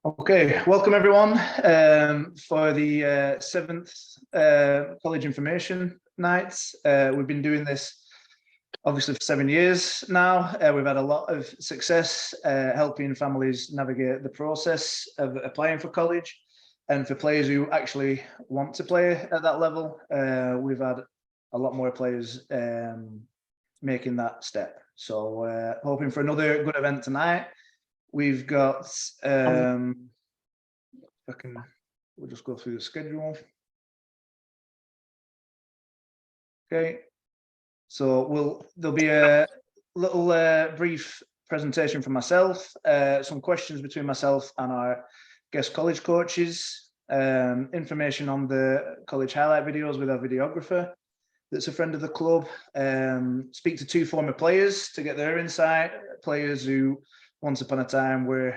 Okay, welcome everyone for the seventh College Information Nights. We've been doing this obviously for 7 years now. We've had a lot of success helping families navigate the process of applying for college. And for players who actually want to play at that level, we've had a lot more players making that step. So hoping for another good event tonight. We've got, we'll just go through the schedule. Okay, so there'll be a little brief presentation from myself, some questions between myself and our guest college coaches, information on the college highlight videos with our videographer that's a friend of the club, speak to two former players to get their insight, players who once upon a time were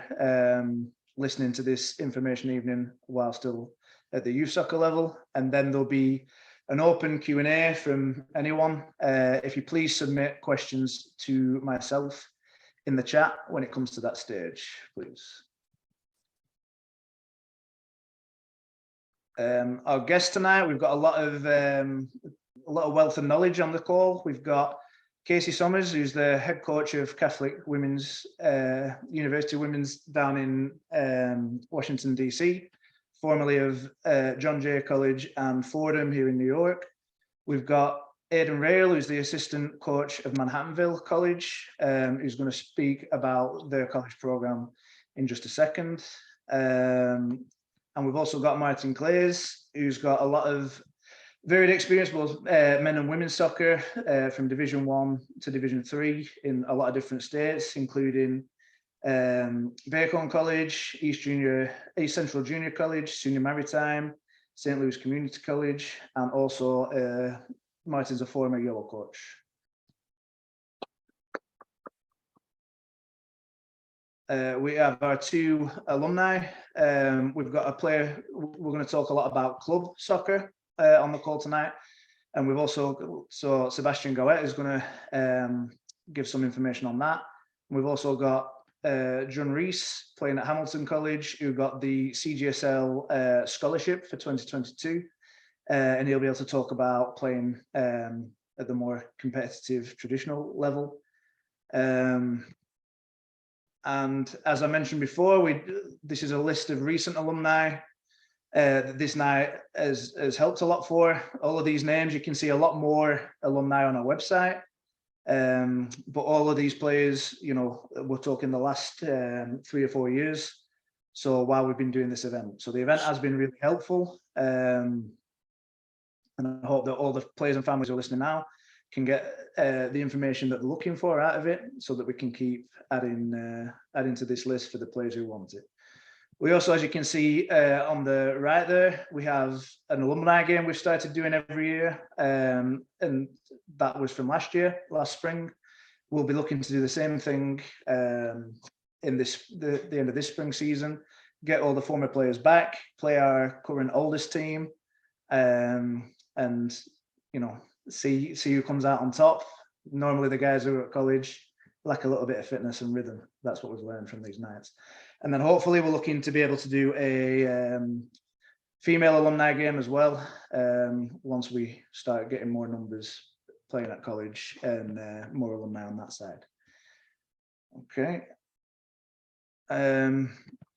listening to this information evening while still at the youth soccer level. And then there'll be an open Q&A from anyone. If you please submit questions to myself in the chat when it comes to that stage, please. Our guest tonight, we've got a lot of wealth of knowledge on the call. We've got Sommers, who's the head coach of Catholic Women's University Women's down in Washington, DC, formerly of John Jay College and Fordham here in New York. We've got Aidan Rahill, who's the assistant coach of Manhattanville College, who's going to speak about their college program in just a second. And we've also got Martin Clays, who's got a lot of varied experience, both men and women's soccer, from Division 1 to Division 3 in a lot of different states, including Bacon College, East Central Junior College, SUNY Maritime, St. Louis Community College, and also Martin's a former Yale coach. We have our two alumni. We've got a player, we're going to talk a lot about club soccer on the call tonight, and we've also, so Sebastian Gaouette is going to give some information on that. We've also got John Reiss playing at Hamilton College, who got the CJSL scholarship for 2022, and he'll be able to talk about playing at the more competitive traditional level. And as I mentioned before, this is a list of recent alumni this night has helped a lot for. All of these names, you can see a lot more alumni on our website, but all of these players, you know, we're talking the last 3 or 4 years, so while we've been doing this event. So the event has been really helpful, and I hope that all the players and families who are listening now can get the information that they're looking for out of it, so that we can keep adding to this list for the players who want it. We also, as you can see on the right there, we have an alumni game we've started doing every year, and that was from last spring. We'll be looking to do the same thing in the end of this spring season, get all the former players back, play our current oldest team, and you know, see who comes out on top. Normally the guys who are at college lack a little bit of fitness and rhythm. That's what we've learned from these nights. And then hopefully we're looking to be able to do a female alumni game as well, once we start getting more numbers playing at college and more alumni on that side. Okay.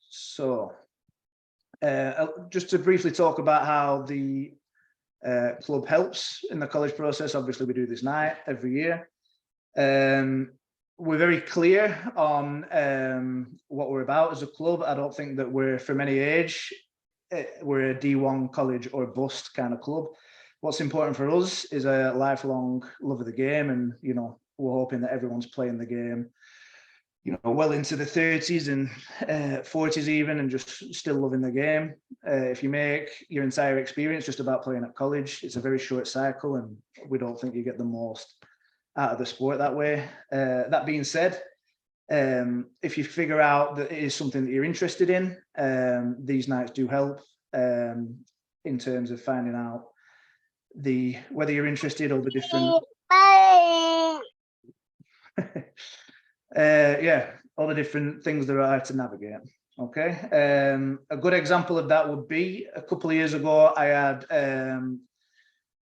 So just to briefly talk about how the club helps in the college process. Obviously we do this night every year. We're very clear on what we're about as a club. I don't think that we're, from any age, we're a D1 college or bust kind of club. What's important for us is a lifelong love of the game, and you know, we're hoping that everyone's playing the game, you know, well into the 30s and 40s even, and just still loving the game. If you make your entire experience just about playing at college, it's a very short cycle, and we don't think you get the most out of the sport that way. That being said, if you figure out that it is something that you're interested in, these nights do help in terms of finding out whether you're interested or the different yeah, all the different things there are to navigate. Okay, a good example of that would be a couple of years ago, I had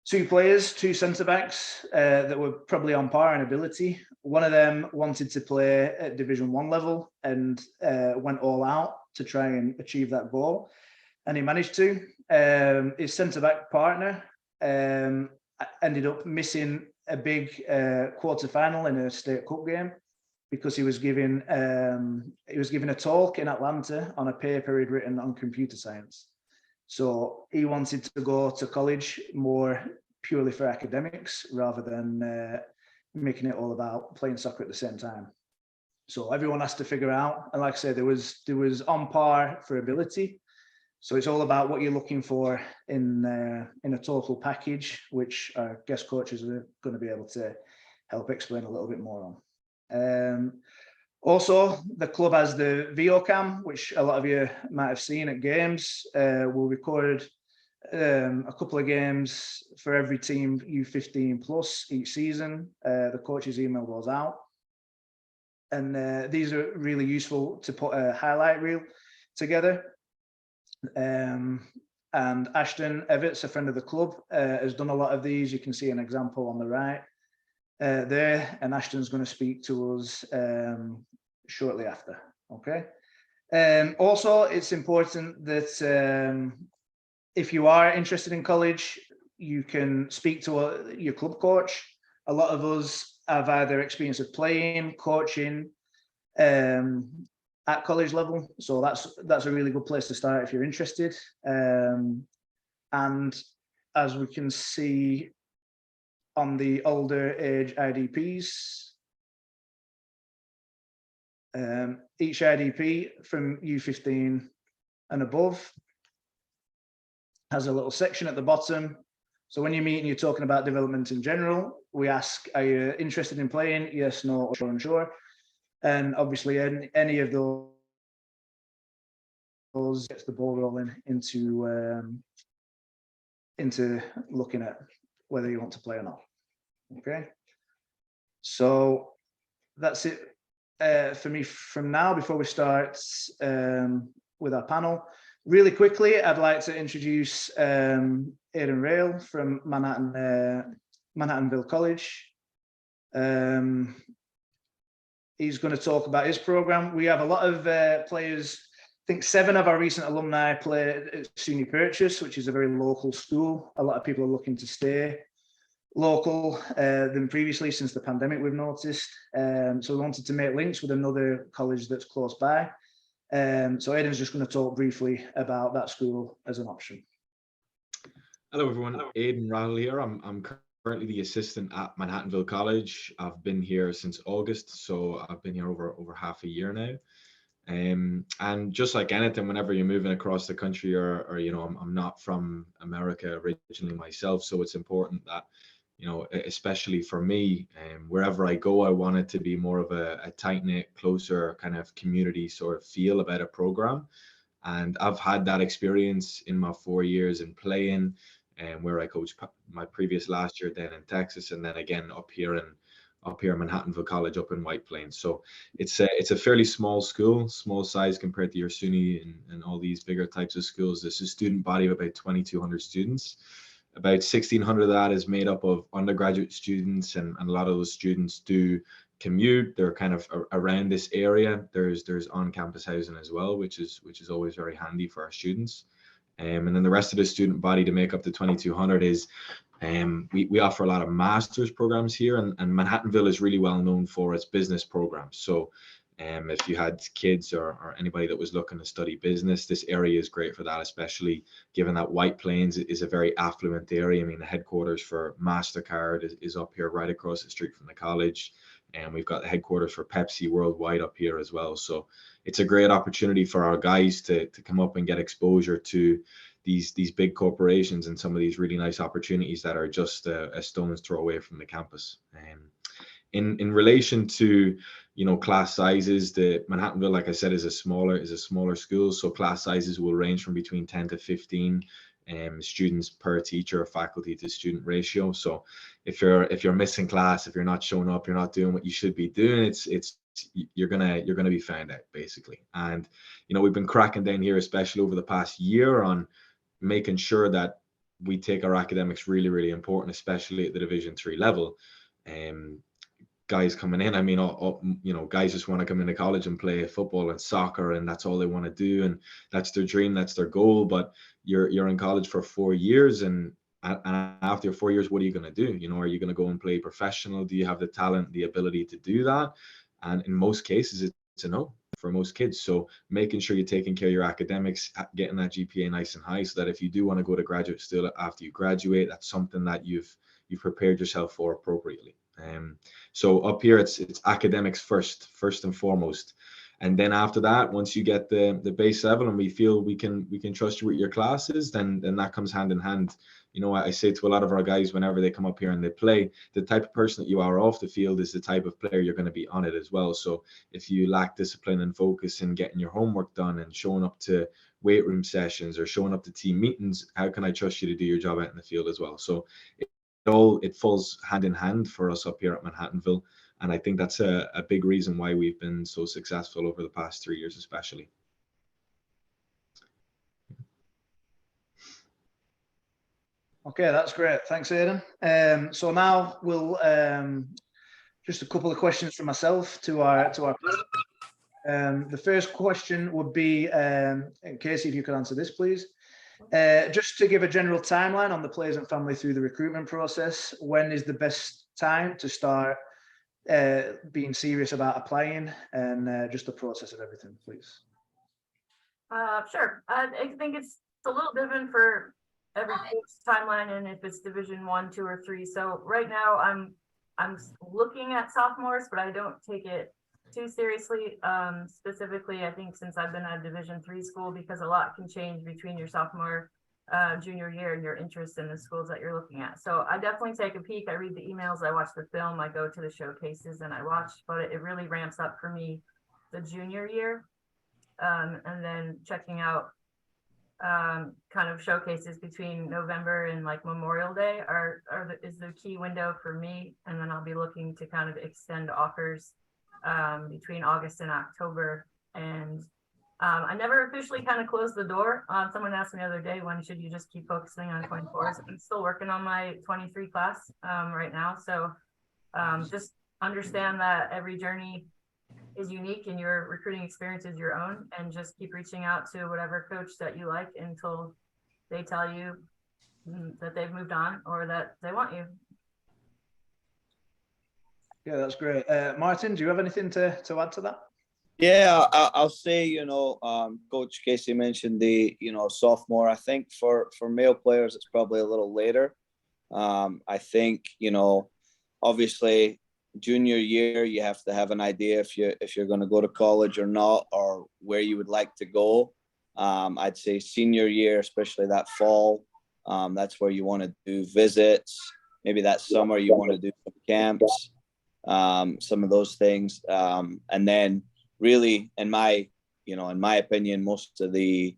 two centre backs that were probably on par in ability. One of them wanted to play at Division 1 level and went all out to try and achieve that goal, and he managed to. His centre back partner ended up missing a big quarter final in a state cup game, because he was giving a talk in Atlanta on a paper he'd written on computer science. So he wanted to go to college more purely for academics rather than making it all about playing soccer at the same time. So everyone has to figure out, and like I say, there was on par for ability. So it's all about what you're looking for in a total package, which our guest coaches are going to be able to help explain a little bit more on. Also, the club has the VOCam, which a lot of you might have seen at games. We'll record a couple of games for every team U15 plus each season. The coaches email those out, and these are really useful to put a highlight reel together. And Ashton Evetts, a friend of the club, has done a lot of these. You can see an example on the right there, and Ashton's going to speak to us shortly after. Okay. Also, it's important that if you are interested in college, you can speak to your club coach. A lot of us have either experience of playing, coaching at college level, so that's a really good place to start if you're interested. And as we can see on the older age IDPs, each IDP from U15 and above has a little section at the bottom. So when you're meeting, you're talking about development in general. We ask, are you interested in playing? Yes, no, or unsure. And obviously any of those gets the ball rolling into looking at whether you want to play or not. Okay, so that's it for me from now. Before we start with our panel, really quickly, I'd like to introduce Aidan Rahill from Manhattanville College. He's going to talk about his program. We have a lot of players. I think 7 of our recent alumni play at SUNY Purchase, which is a very local school. A lot of people are looking to stay local than previously since the pandemic, we've noticed. So we wanted to make links with another college that's close by. So Aidan's just going to talk briefly about that school as an option. Hello everyone, Aidan Rahill here. I'm currently the assistant at Manhattanville College. I've been here since August, so I've been here over half a year now. And just like anything, whenever you're moving across the country, or you know, I'm not from America originally myself, so it's important that, you know, especially for me, wherever I go, I want it to be more of a tight-knit, closer kind of community sort of feel about a program. And I've had that experience in my 4 years in playing, and where I coached my previous last year then in Texas, and then again up here in Manhattanville College up in White Plains. So it's a fairly small school, small size compared to your SUNY and all these bigger types of schools. There's a student body of about 2,200 students. About 1,600 of that is made up of undergraduate students, and a lot of those students do commute. They're kind of around this area. There's on-campus housing as well, which is always very handy for our students. And then the rest of the student body to make up the 2,200 is we offer a lot of master's programs here, and Manhattanville is really well known for its business programs. So if you had kids or anybody that was looking to study business, this area is great for that, especially given that White Plains is a very affluent area. I mean, the headquarters for MasterCard is up here right across the street from the college. And we've got the headquarters for Pepsi worldwide up here as well. So it's a great opportunity for our guys to come up and get exposure to these big corporations and some of these really nice opportunities that are just a stone's throw away from the campus. In relation to, you know, class sizes, the Manhattanville, like I said, is a smaller school, so class sizes will range from between 10 to 15 students per teacher, faculty to student ratio. So if you're missing class, if you're not showing up, you're not doing what you should be doing, you're gonna be found out, basically. And we've been cracking down here, especially over the past year, on making sure that we take our academics really, really important, especially at the Division 3 level. Guys coming in, I mean, guys just want to come into college and play football and soccer, and that's all they want to do, and that's their dream, that's their goal. But you're in college for 4 years, and after 4 years, what are you going to do? Are you going to go and play professional? Do you have the talent, the ability to do that? And in most cases, it's a no for most kids. So making sure you're taking care of your academics, getting that GPA nice and high, so that if you do want to go to graduate school after you graduate, that's something that you've prepared yourself for appropriately. So up here, it's academics first and foremost. And then after that, once you get the base level and we feel we can trust you with your classes, then that comes hand in hand. I say to a lot of our guys whenever they come up here and they play, the type of person that you are off the field is the type of player you're going to be on it as well. So if you lack discipline and focus in getting your homework done and showing up to weight room sessions or showing up to team meetings, how can I trust you to do your job out in the field as well? So it falls hand in hand for us up here at Manhattanville. And I think that's a big reason why we've been so successful over the past 3 years, especially. Okay, that's great. Thanks, Aidan. So now we'll just a couple of questions from myself to our panel. The first question would be, Casey, if you could answer this, please. Just to give a general timeline on the players and family through the recruitment process, when is the best time to start being serious about applying, and just the process of everything, please? Sure. I think it's a little different for every timeline, and if it's Division 1, 2, or 3. So right now I'm looking at sophomores, but I don't take it too seriously. Specifically, I think since I've been at a Division 3 school, because a lot can change between your sophomore, junior year and your interest in the schools that you're looking at. So I definitely take a peek. I read the emails, I watch the film, I go to the showcases and I watch, but it really ramps up for me the junior year. And then checking out kind of showcases between November and like Memorial Day is the key window for me. And then I'll be looking to kind of extend offers between August and October. And I never officially kind of closed the door. Someone asked me the other day, when should you just keep focusing on 24s? I'm still working on my 23 class right now. So just understand that every journey is unique and your recruiting experience is your own, and just keep reaching out to whatever coach that you like until they tell you that they've moved on or that they want you. Yeah, that's great. Martin, do you have anything to add to that? Yeah, I'll say, Coach Casey mentioned the, sophomore. I think for male players, it's probably a little later. I think, obviously junior year, you have to have an idea if you're going to go to college or not, or where you would like to go. I'd say senior year, especially that fall, that's where you want to do visits. Maybe that summer you want to do some camps, some of those things. And then really, in my opinion, most of the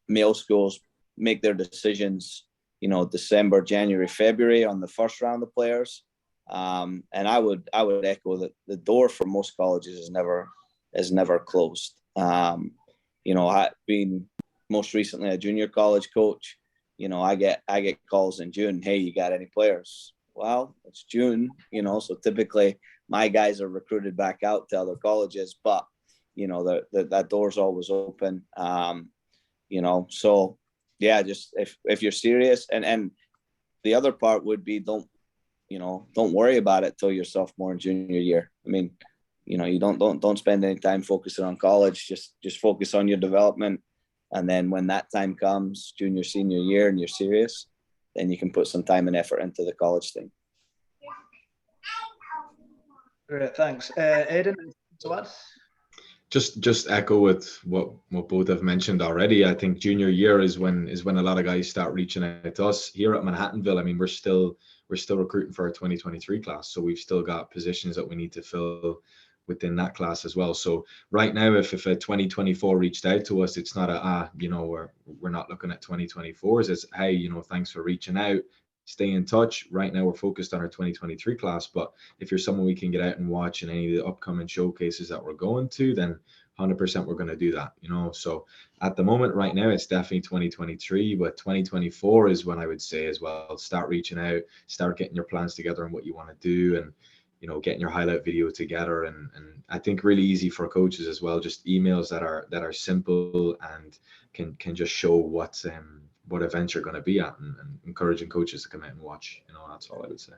male schools make their decisions, December, January, February on the first round of players. And I would echo that the door for most colleges is never closed. Being most recently a junior college coach, I get calls in June. Hey, you got any players? Well, it's June, so typically my guys are recruited back out to other colleges, but that door's always open. So yeah, just if you're serious, and the other part would be don't worry about it till your sophomore and junior year. I mean, you don't spend any time focusing on college. Just focus on your development, and then when that time comes, junior, senior year, and you're serious, then you can put some time and effort into the college thing. Great, thanks. Aidan, to add? Just echo with what both have mentioned already. I think junior year is when a lot of guys start reaching out to us here at Manhattanville. I mean, we're still recruiting for our 2023 class, so we've still got positions that we need to fill within that class as well. So right now, if a 2024 reached out to us, it's not a, you know, we're not looking at 2024s. It's, hey, you know, thanks for reaching out. Stay in touch. Right now, we're focused on our 2023 class. But if you're someone we can get out and watch in any of the upcoming showcases that we're going to, then 100% we're going to do that, you know. So at the moment, right now, it's definitely 2023, but 2024 is when I would say as well, start reaching out, start getting your plans together and what you want to do, and, you know, getting your highlight video together. And I think really easy for coaches as well, just emails that are simple and can just show what events you're going to be at, and encouraging coaches to come out and watch, you know. That's all I would say.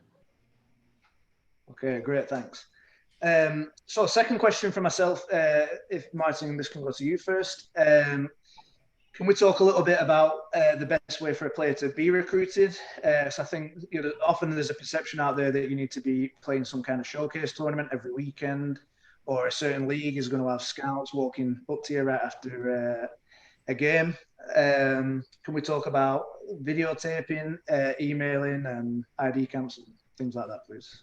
Okay, great, thanks. So second question for myself, if Martin, this can go to you first. Can we talk a little bit about the best way for a player to be recruited? So I think, you know, often there's a perception out there that you need to be playing some kind of showcase tournament every weekend, or a certain league is going to have scouts walking up to you right after a game. Can we talk about videotaping, emailing, and ID camps and things like that, please?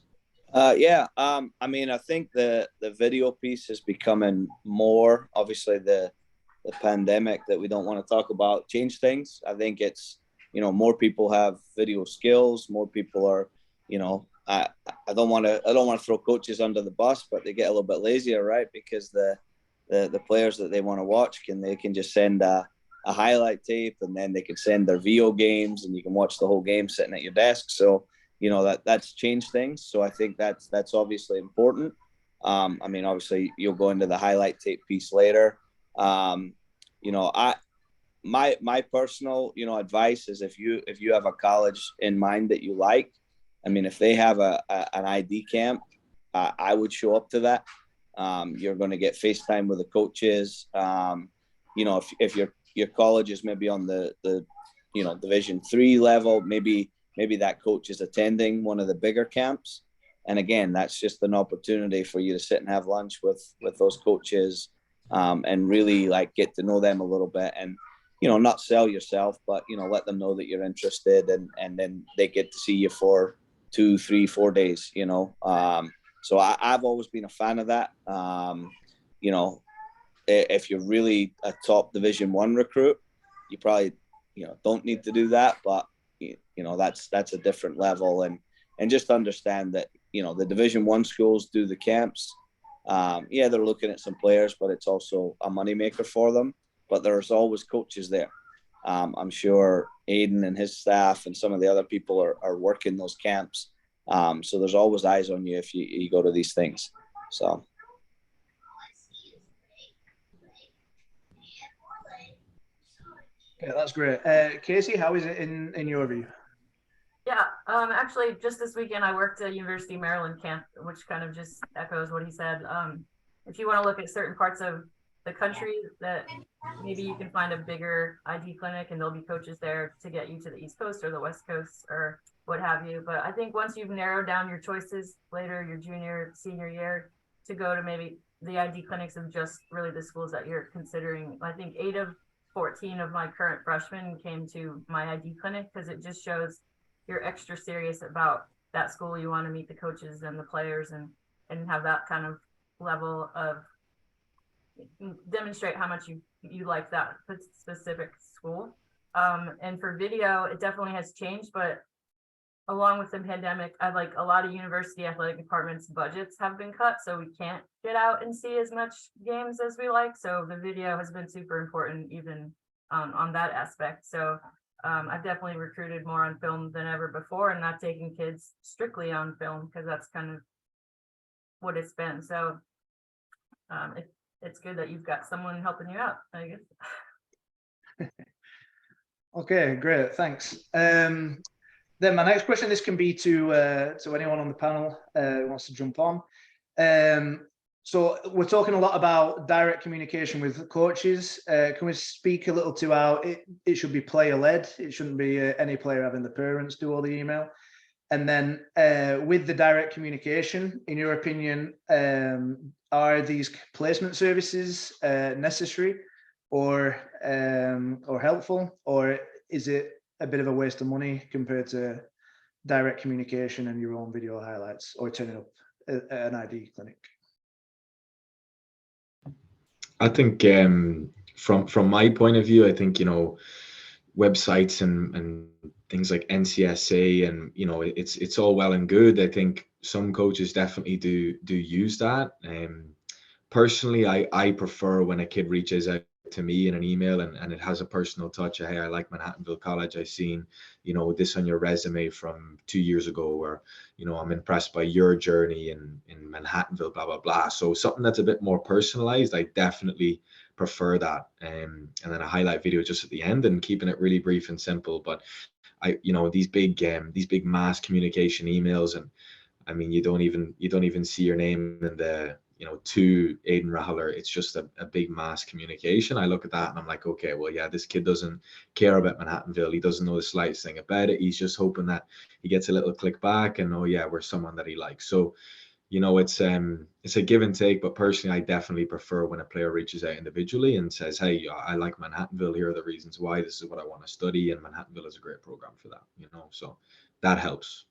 Yeah. I mean, I think the video piece is becoming more, obviously the pandemic that we don't want to talk about changed things. I think it's, you know, more people have video skills, more people are, you know, I don't want to throw coaches under the bus, but they get a little bit lazier, right? Because the players that they want to watch they can just send a highlight tape, and then they can send their VO games, and you can watch the whole game sitting at your desk. So, you know, that's changed things. So I think that's obviously important. I mean, obviously you'll go into the highlight tape piece later. You know, my personal, you know, advice is if you have a college in mind that you like, I mean, if they have an ID camp, I would show up to that. You're going to get FaceTime with the coaches. You know, if your college is maybe on the you know, Division III level, maybe that coach is attending one of the bigger camps. And again, that's just an opportunity for you to sit and have lunch with those coaches, and really like get to know them a little bit, and, you know, not sell yourself, but, you know, let them know that you're interested, and then they get to see you for 2, 3, 4 days, you know. So I've always been a fan of that. You know, if you're really a top Division I recruit, you probably, you know, don't need to do that, but, you know, that's a different level, and just understand that, you know, the Division I schools do the camps. Yeah, they're looking at some players, but it's also a moneymaker for them. But there's always coaches there. I'm sure Aidan and his staff and some of the other people are working those camps. So there's always eyes on you if you go to these things. So. Yeah, that's great. Casey, how is it in your view? Yeah, actually, just this weekend I worked at University of Maryland camp, which kind of just echoes what he said. If you want to look at certain parts of the country that maybe you can find a bigger ID clinic, and there'll be coaches there to get you to the East Coast or the West Coast or what have you. But I think once you've narrowed down your choices later, your junior, senior year, to go to maybe the ID clinics of just really the schools that you're considering. I think 8 of 14 of my current freshmen came to my ID clinic because it just shows you're extra serious about that school. You want to meet the coaches and the players and have that kind of level of demonstrate how much you like that specific school. And for video, it definitely has changed, but along with the pandemic, I like a lot of university athletic departments budgets have been cut, so we can't get out and see as much games as we like. So the video has been super important even on that aspect. So I've definitely recruited more on film than ever before, and not taking kids strictly on film because that's kind of what it's been. So it's good that you've got someone helping you out, I guess. Okay, great, thanks. Then my next question, this can be to anyone on the panel who wants to jump on. So we're talking a lot about direct communication with coaches. Can we speak a little to how it should be player-led? It shouldn't be any player having the parents do all the email. And then with the direct communication, in your opinion, are these placement services necessary or helpful, or is it a bit of a waste of money compared to direct communication and your own video highlights or turning up at an ID clinic? I think from my point of view, I think, you know, websites and things like NCSA, and you know, it's all well and good. I think some coaches definitely do use that. Personally, I prefer when a kid reaches out to me in an email and it has a personal touch. Hey, I like Manhattanville College. I seen, you know, this on your resume from 2 years ago, or, you know, I'm impressed by your journey in Manhattanville, blah, blah, blah. So something that's a bit more personalized, I definitely prefer that. And then a highlight video just at the end and keeping it really brief and simple. But you know, these big mass communication emails, and I mean, you don't even see your name in the, you know, to Aidan Rahill. It's just a big mass communication. I look at that and I'm like, okay, well, yeah, this kid doesn't care about Manhattanville. He doesn't know the slightest thing about it. He's just hoping that he gets a little click back and, oh yeah, we're someone that he likes. So, you know, it's a give and take, but personally, I definitely prefer when a player reaches out individually and says, hey, I like Manhattanville. Here are the reasons why. This is what I want to study, and Manhattanville is a great program for that, you know, so that helps.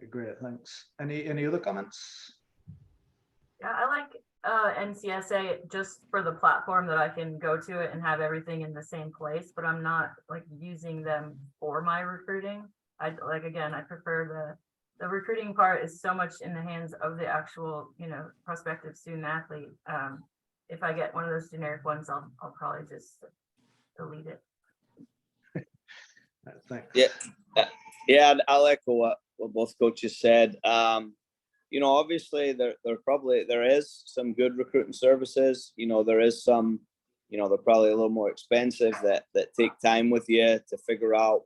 Great, thanks. Any other comments? Yeah, I like NCSA just for the platform that I can go to it and have everything in the same place, but I'm not like using them for my recruiting. I prefer the recruiting part is so much in the hands of the actual, you know, prospective student athlete. If I get one of those generic ones, I'll probably just delete it. Thanks. Yeah, I'll echo what both coaches said. You know, obviously there is some good recruiting services. You know, there is some, you know, they're probably a little more expensive that take time with you to figure out,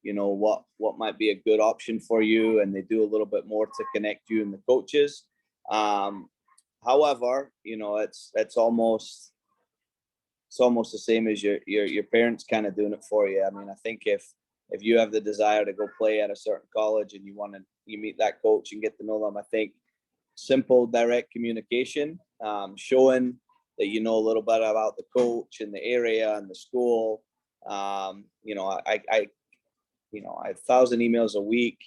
you know, what might be a good option for you, and they do a little bit more to connect you and the coaches. However, you know, it's almost the same as your parents kind of doing it for you. I mean, I think if you have the desire to go play at a certain college and you meet that coach and get to know them, I think simple, direct communication, showing that you know a little bit about the coach and the area and the school. You know, I 1,000 emails a week,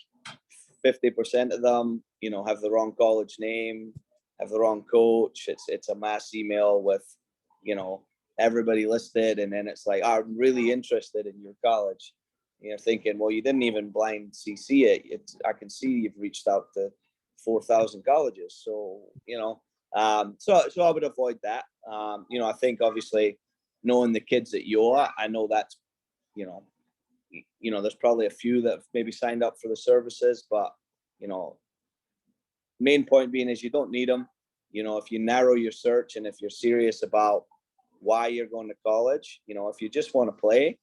50% of them, you know, have the wrong college name, have the wrong coach. It's a mass email with, you know, everybody listed, and then it's like, I'm really interested in your college. You're thinking, well, you didn't even blind CC it. I can see you've reached out to 4,000 colleges. So, you know, so I would avoid that. You know, I think obviously knowing the kids at Gjøa, I know that's, you know, there's probably a few that have maybe signed up for the services, but, you know, main point being is you don't need them. You know, if you narrow your search and if you're serious about why you're going to college, you know, if you just want to play,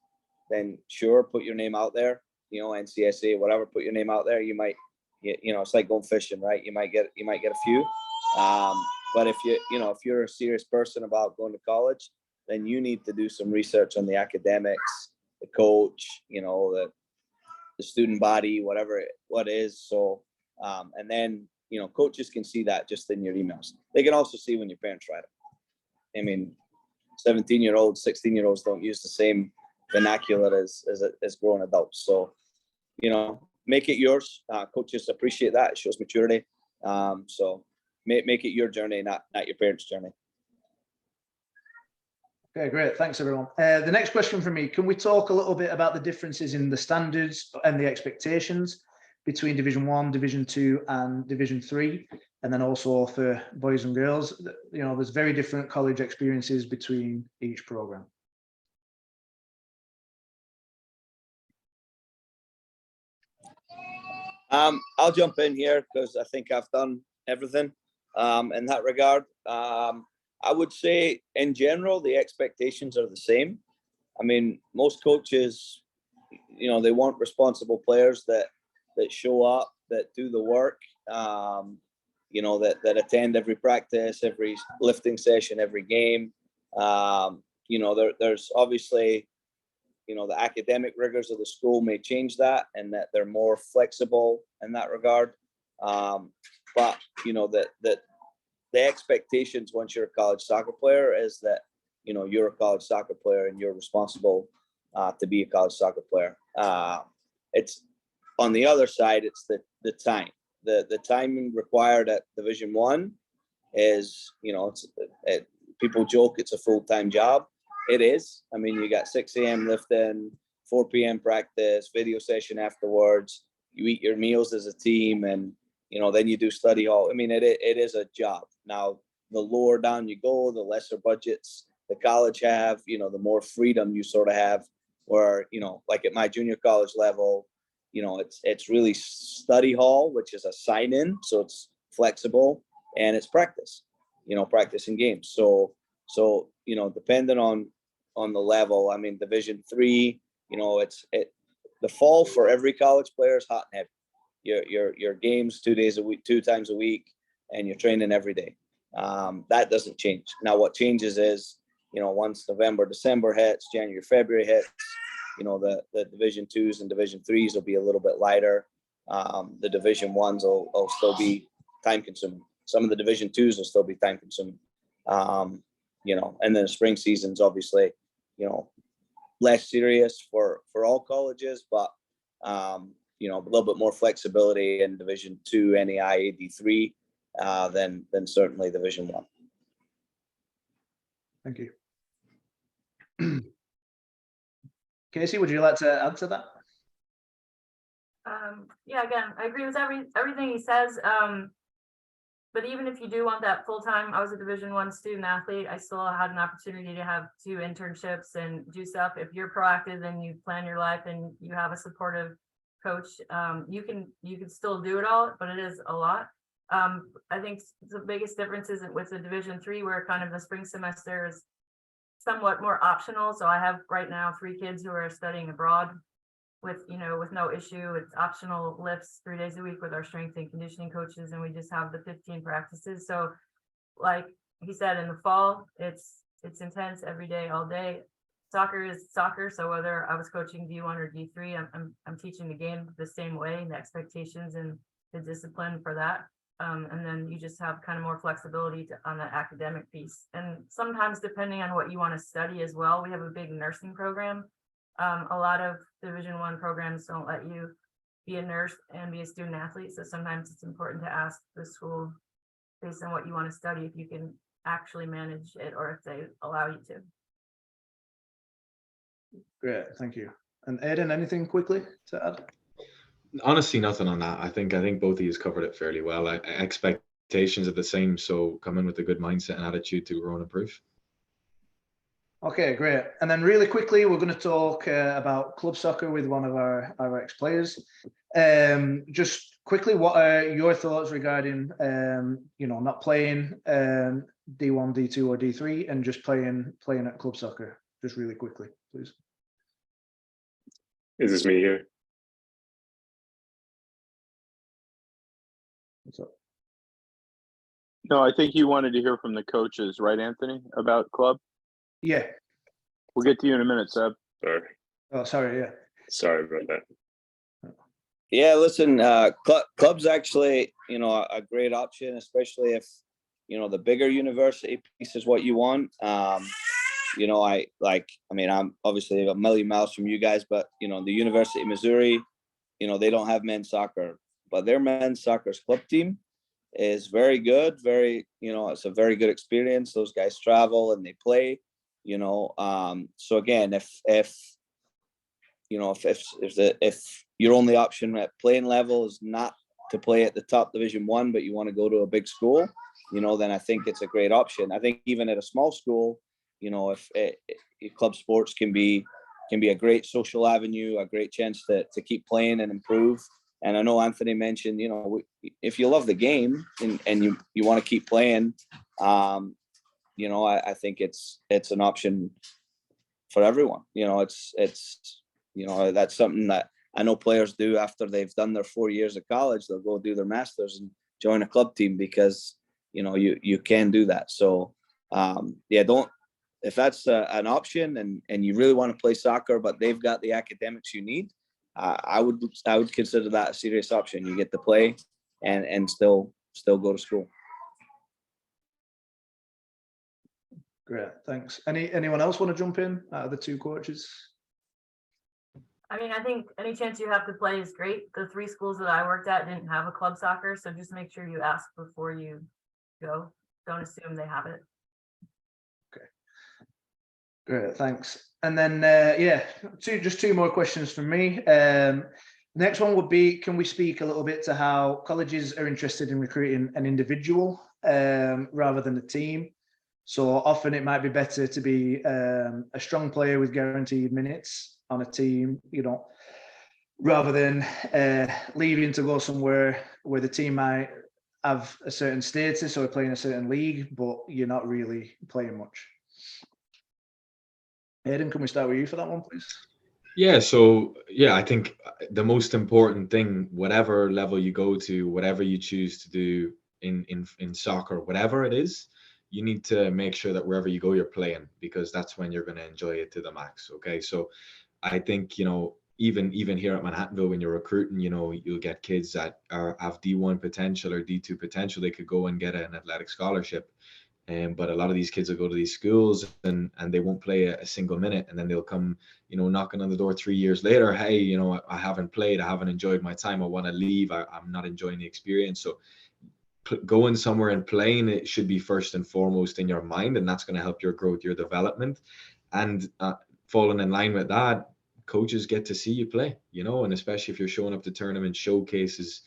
then sure, put your name out there, you know, NCSA, whatever, put your name out there. You might, you know, it's like going fishing, right? You might get a few. But if you're a serious person about going to college, then you need to do some research on the academics, the coach, you know, the student body, what is. So, and then, you know, coaches can see that just in your emails. They can also see when your parents write it. I mean, 17-year-olds, 16-year-olds don't use the same vernacular as grown adults. So, you know, make it yours. Coaches appreciate that. It shows maturity. So make it your journey, not your parents' journey. Okay, great. Thanks, everyone. The next question from me, can we talk a little bit about the differences in the standards and the expectations between Division 1, Division 2 and Division 3? And then also for boys and girls, you know, there's very different college experiences between each program. I'll jump in here because I think I've done everything in that regard. I would say in general, the expectations are the same. I mean, most coaches, you know, they want responsible players that show up, that do the work, you know, that attend every practice, every lifting session, every game. You know, there's obviously, you know, the academic rigors of the school may change that, and that they're more flexible in that regard. But, you know, that the expectations once you're a college soccer player is that, you know, you're a college soccer player and you're responsible to be a college soccer player. It's on the other side, it's the time. The time required at Division 1 is, you know, people joke it's a full-time job. It is. I mean, you got 6 a.m. lifting, 4 p.m. practice, video session afterwards. You eat your meals as a team, and then you do study hall. I mean, it is a job. Now, the lower down you go, the lesser budgets the college have, the more freedom you sort of have. Where like at my junior college level, it's really study hall, which is a sign-in, so it's flexible, and it's practice, practicing games. So depending on the level, I mean, Division III, the fall for every college player is hot and heavy. Your games 2 days a week, 2 times a week, and you're training every day. That doesn't change. Now, what changes is, once November, December hits, January, February hits, the Division IIs and Division IIIs will be a little bit lighter. The Division Is will still be time consuming. Some of the Division IIs will still be time consuming. And then the spring season's obviously, less serious for all colleges, but a little bit more flexibility in Division II, NAIA, D3 than certainly Division I. Thank you. Casey, would you like to add to that? Yeah, again, I agree with everything he says. But even if you do want that full time, I was a Division I student athlete. I still had an opportunity to have 2 internships and do stuff. If you're proactive and you plan your life and you have a supportive coach, you can still do it all, but it is a lot. I think the biggest difference is with the Division III, where kind of the spring semester is somewhat more optional. So I have right now 3 kids who are studying abroad with no issue. It's optional lifts 3 days a week with our strength and conditioning coaches, and we just have the 15 practices. So like he said, in the fall, it's intense every day, all day. Soccer is soccer. So whether I was coaching D1 or D3, I'm teaching the game the same way, the expectations and the discipline for that. And then you just have kind of more flexibility on the academic piece. And sometimes depending on what you want to study as well, we have a big nursing program. A lot of Division I programs don't let you be a nurse and be a student athlete. So sometimes it's important to ask the school based on what you want to study, if you can actually manage it or if they allow you to. Great, thank you. And Aidan, anything quickly to add? Honestly, nothing on that. I think both of you covered it fairly well. Expectations are the same, so come in with a good mindset and attitude to grow and improve. Okay, great. And then really quickly, we're going to talk about club soccer with one of our ex-players. Just quickly, what are your thoughts regarding, not playing D1, D2 or D3 and just playing at club soccer? Just really quickly, please. Is this me here? What's up? No, I think you wanted to hear from the coaches, right, Anthony, about club? Yeah. We'll get to you in a minute, Seb. Sorry. Oh, sorry. Yeah. Sorry about that. Yeah, listen, club's actually, a great option, especially if, the bigger university piece is what you want. I'm obviously a million miles from you guys, but, the University of Missouri, they don't have men's soccer, but their men's soccer's club team is very good. It's a very good experience. Those guys travel and they play, so again, if your only option at playing level is not to play at the top Division I, but you want to go to a big school, then I think it's a great option. I think even at a small school, if club sports can be a great social avenue, a great chance to keep playing and improve. And I know Anthony mentioned, if you love the game and you want to keep playing, I think it's an option for everyone. It's that's something that I know players do after they've done their 4 years of college. They'll go do their masters and join a club team because you can do that. So if that's an option and you really want to play soccer, but they've got the academics you need, I would consider that a serious option. You get to play and still go to school. Great, thanks. Anyone else want to jump in out of the 2 coaches? I mean, I think any chance you have to play is great. The 3 schools that I worked at didn't have a club soccer, so just make sure you ask before you go. Don't assume they have it. Great, thanks. And then, just two more questions from me. Next one would be, can we speak a little bit to how colleges are interested in recruiting an individual rather than a team? So often it might be better to be a strong player with guaranteed minutes on a team, rather than leaving to go somewhere where the team might have a certain status or play in a certain league, but you're not really playing much. Aidan, can we start with you for that one, please? Yeah, so I think the most important thing, whatever level you go to, whatever you choose to do in soccer, whatever it is, you need to make sure that wherever you go, you're playing, because that's when you're going to enjoy it to the max. Okay, so I think even here at Manhattanville, when you're recruiting, you'll get kids that have D1 potential or D2 potential. They could go and get an athletic scholarship. But a lot of these kids will go to these schools and they won't play a single minute, and then they'll come, knocking on the door 3 years later. Hey, I haven't played, I haven't enjoyed my time, I want to leave, I'm not enjoying the experience. So going somewhere and playing, it should be first and foremost in your mind, and that's going to help your growth, your development. And falling in line with that, coaches get to see you play, and especially if you're showing up to tournament showcases,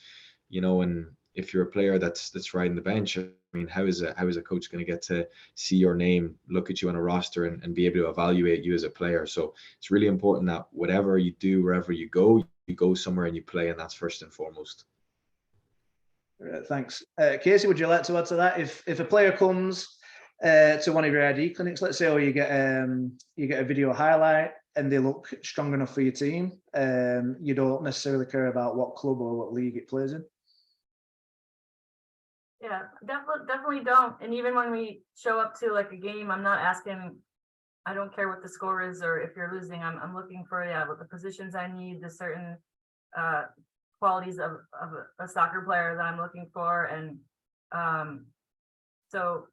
and if you're a player that's riding the bench, I mean, how is a coach going to get to see your name, look at you on a roster, and be able to evaluate you as a player? So it's really important that whatever you do, wherever you go somewhere and you play, and that's first and foremost. Thanks. Casey, would you like to add to that? If a player comes to one of your ID clinics, let's say, or you get a video highlight and they look strong enough for your team, you don't necessarily care about what club or what league it plays in? Yeah, definitely don't. And even when we show up to like a game, I'm not asking, I don't care what the score is or if you're losing. I'm looking for what the positions I need, the certain qualities of a soccer player that I'm looking for. And so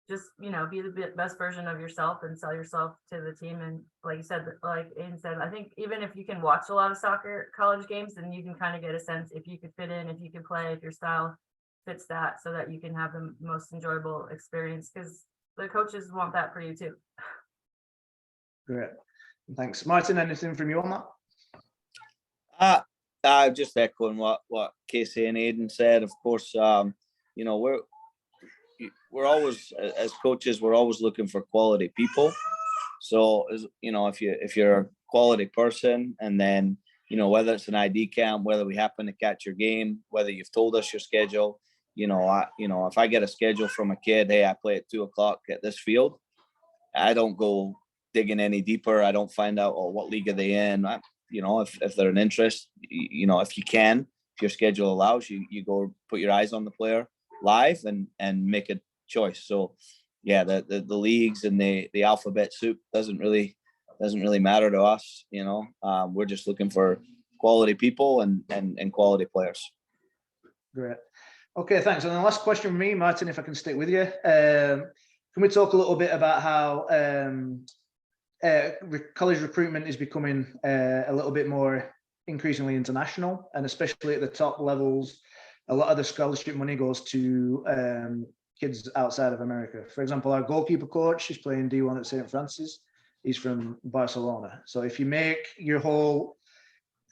just, be the best version of yourself and sell yourself to the team. And like you said, like Aidan said, I think even if you can watch a lot of soccer college games, then you can kind of get a sense if you could fit in, if you could play, if your style fits that, so that you can have the most enjoyable experience, because the coaches want that for you too. Great, thanks. Martin, anything from you on that? Just echoing what Casey and Aidan said. Of course, we're always, as coaches, we're always looking for quality people. So if you're a quality person, and then whether it's an ID camp, whether we happen to catch your game, whether you've told us your schedule, if I get a schedule from a kid, hey, I play at 2:00 at this field, I don't go digging any deeper. I don't find out, what league are they in. If they're an interest, if you can, if your schedule allows, you go put your eyes on the player live and make a choice. So yeah, the leagues and the alphabet soup doesn't really matter to us. We're just looking for quality people and quality players. Great. Okay, thanks. And the last question from me, Martin, if I can stick with you. Can we talk a little bit about how college recruitment is becoming a little bit more increasingly international, and especially at the top levels, a lot of the scholarship money goes to kids outside of America. For example, our goalkeeper coach is playing D1 at St. Francis. He's from Barcelona. So if you make your whole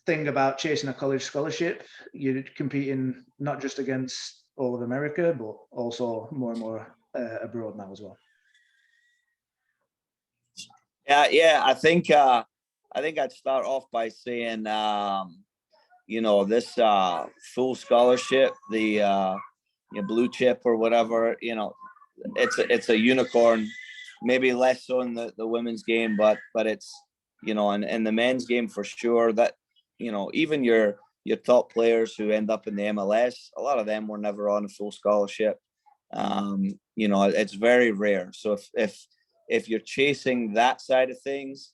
thing about chasing a college scholarship, you're competing not just against all of America, but also more and more abroad now as well. Yeah. I think I'd start off by saying, this full scholarship, the blue chip or whatever, it's a unicorn. Maybe less so in the women's game, but it's in the men's game for sure. That even your top players who end up in the MLS, a lot of them were never on a full scholarship. It's very rare. So if you're chasing that side of things,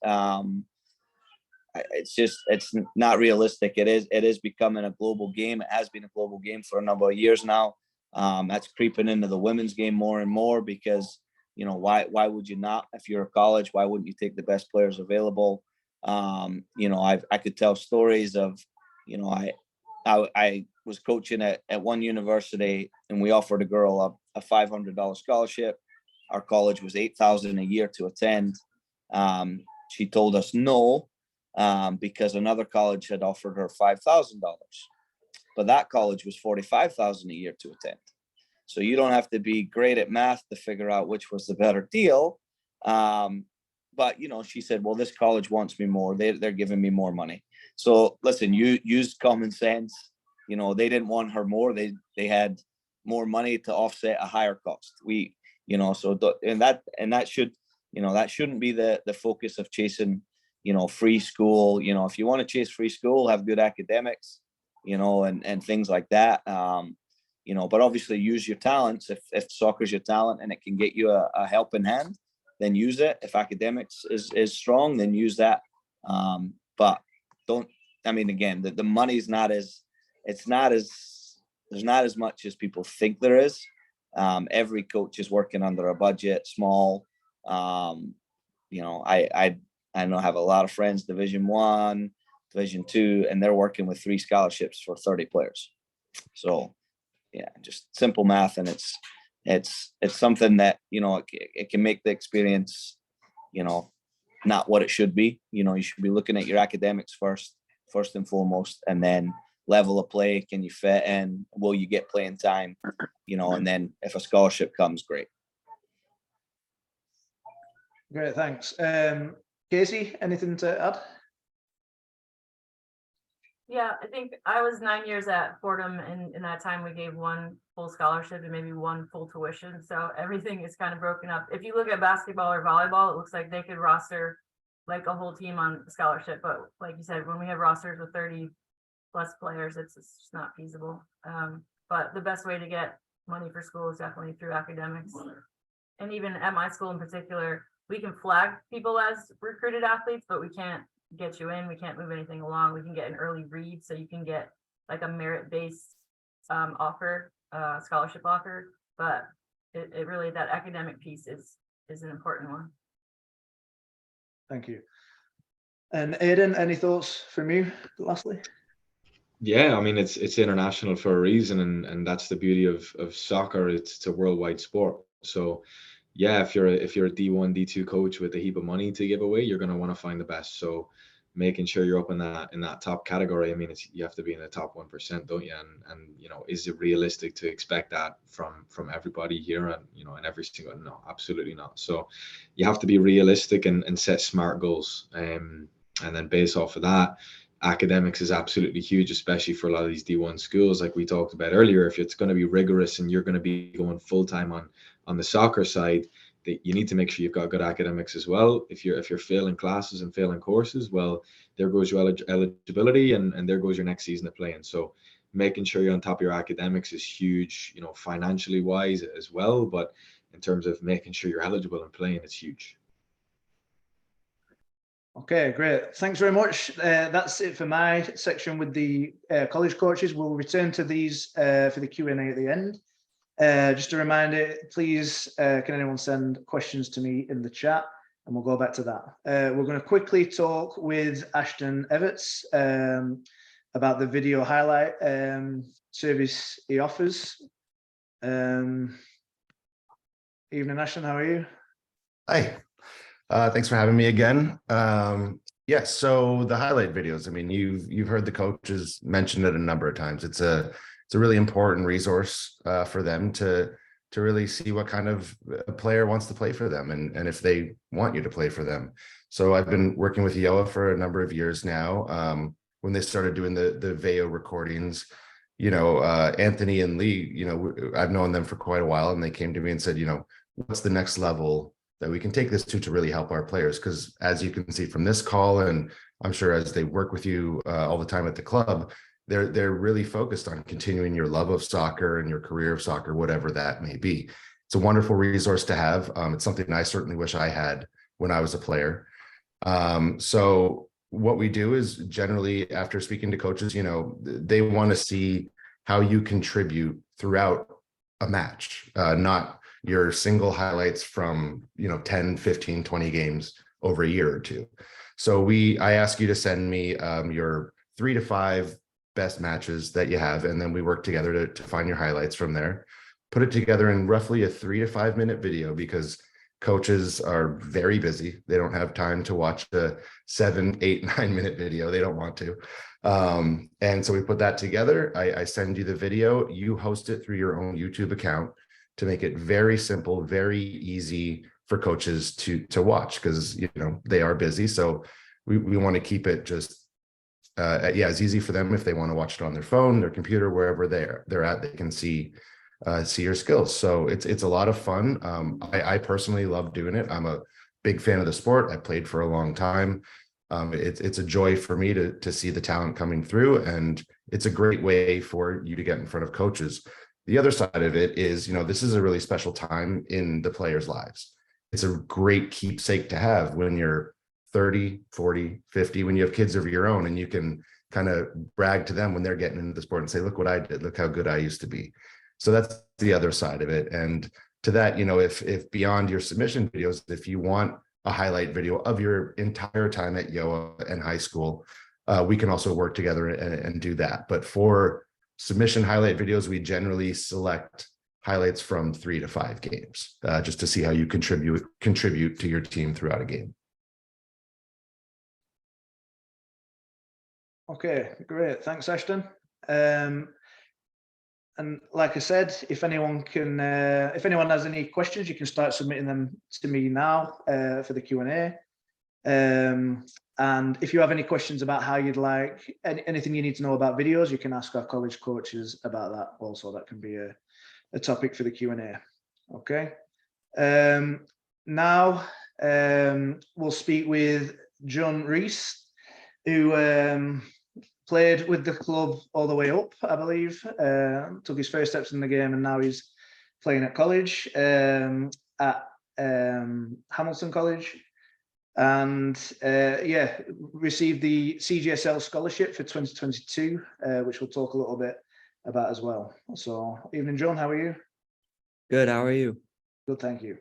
it's not realistic. It is becoming a global game. It has been a global game for a number of years now. That's creeping into the women's game more and more, because why would you not? If you're a college, why wouldn't you take the best players available? I could tell stories of, I was coaching at one university, and we offered a girl a $500 scholarship. Our college was $8,000 a year to attend. She told us no, because another college had offered her $5,000, but that college was $45,000 a year to attend. So you don't have to be great at math to figure out which was the better deal. But, you know, she said, well, this college wants me more. They're giving me more money. So listen, you use common sense. You know, they didn't want her more. They had more money to offset a higher cost. You know, so, and that should, you know, that shouldn't be the focus of chasing, you know, free school. You know, if you want to chase free school, have good academics, you know, and things like that. You know, but obviously use your talents. If soccer's your talent and it can get you a helping hand, then use it. If academics is strong, then use that. But don't, I mean, again, the money's not as, there's not as much as people think there is. Every coach is working under a budget, small. You know, I know I have a lot of friends, Division I, Division II, and they're working with 3 scholarships for 30 players. So yeah, just simple math, and it's something that, you know, it can make the experience, you know, not what it should be. You know, you should be looking at your academics first and foremost, and then level of play. Can you fit in? Will you get playing time? You know, and then if a scholarship comes, great. Great, thanks. Casey, anything to add? Yeah, I think I was 9 years at Fordham, and in that time we gave 1 full scholarship and maybe 1 full tuition. So everything is kind of broken up. If you look at basketball or volleyball, it looks like they could roster like a whole team on scholarship. But like you said, when we have rosters with 30+ players, it's just not feasible. But the best way to get money for school is definitely through academics. And even at my school in particular, we can flag people as recruited athletes, but we can't get you in. We can't move anything along. We can get an early read, so you can get like a merit-based offer, scholarship offer. But it really, that academic piece is an important one. Thank you. And Aidan, any thoughts from you lastly? Yeah, I mean, it's international for a reason, and that's the beauty of soccer. It's a worldwide sport. So yeah, if you're a D1, D2 coach with a heap of money to give away, you're going to want to find the best. So making sure you're up in that top category. I mean, you have to be in the top 1%, don't you? And you know, is it realistic to expect that from everybody here, and you know, and every single? No, absolutely not. So you have to be realistic and set smart goals. And then based off of that, academics is absolutely huge, especially for a lot of these D1 schools, like we talked about earlier. If it's going to be rigorous and you're going to be going full time on the soccer side, that you need to make sure you've got good academics as well. If you're failing classes and failing courses, well, there goes your eligibility, and there goes your next season of playing. So making sure you're on top of your academics is huge, you know, financially wise as well, but in terms of making sure you're eligible and playing, it's huge. Okay, great. Thanks very much. That's it for my section with the college coaches. We'll return to these for the Q&A at the end. Just a reminder, please, can anyone send questions to me in the chat, and we'll go back to that. We're going to quickly talk with Ashton Evetts about the video highlight service he offers. Evening, Ashton, how are you? Hi. Thanks for having me again. Yes, so the highlight videos, I mean, you've heard the coaches mention it a number of times. It's a really important resource for them to really see what kind of a player wants to play for them, and if they want you to play for them. So I've been working with Gjøa for a number of years now. When they started doing the video recordings, you know, Anthony and Lee, you know, I've known them for quite a while, and they came to me and said, you know, what's the next level that we can take this to really help our players? Because as you can see from this call, and I'm sure as they work with you all the time at the club, they're really focused on continuing your love of soccer and your career of soccer, whatever that may be. It's a wonderful resource to have. It's something I certainly wish I had when I was a player. So what we do is generally, after speaking to coaches, you know, they want to see how you contribute throughout a match, not your single highlights from, you know, 10, 15, 20 games over a year or two. So I ask you to send me your 3 to 5 best matches that you have, and then we work together to find your highlights from there, put it together in roughly a 3 to 5 minute video, because Coaches are very busy. They don't have time to watch a 7, 8, 9 minute video. They don't want to. And so we put that together. I send you the video. You host it through your own YouTube account to make it very simple, very easy for coaches to watch, because they are busy. So we want to keep it just as easy for them. If they want to watch it on their phone, their computer, wherever they're at, they can see your skills. So it's a lot of fun. I personally love doing it. I'm a big fan of the sport. I played for a long time. It's a joy for me to see the talent coming through, and it's a great way for you to get in front of coaches. The other side of it is, this is a really special time in the players' lives. It's a great keepsake to have when you're 30, 40, 50, when you have kids of your own, and you can kind of brag to them when they're getting into the sport and say, look what I did, look how good I used to be. So that's the other side of it. And to that, if beyond your submission videos, if you want a highlight video of your entire time at Gjøa and high school, we can also work together and do that. But for submission highlight videos, we generally select highlights from 3 to 5 games, just to see how you contribute to your team throughout a game. Okay, great. Thanks, Ashton. And like I said, if anyone has any questions, you can start submitting them to me now for the Q&A. And if you have any questions about how you'd like anything you need to know about videos, you can ask our college coaches about that also. That can be a topic for the Q&A. Okay. Now we'll speak with John Reiss, who played with the club all the way up, I believe, took his first steps in the game, and now he's playing at college at Hamilton College, and received the CJSL scholarship for 2022, which we'll talk a little bit about as well. So, evening, John, how are you? Good, how are you? Good, thank you.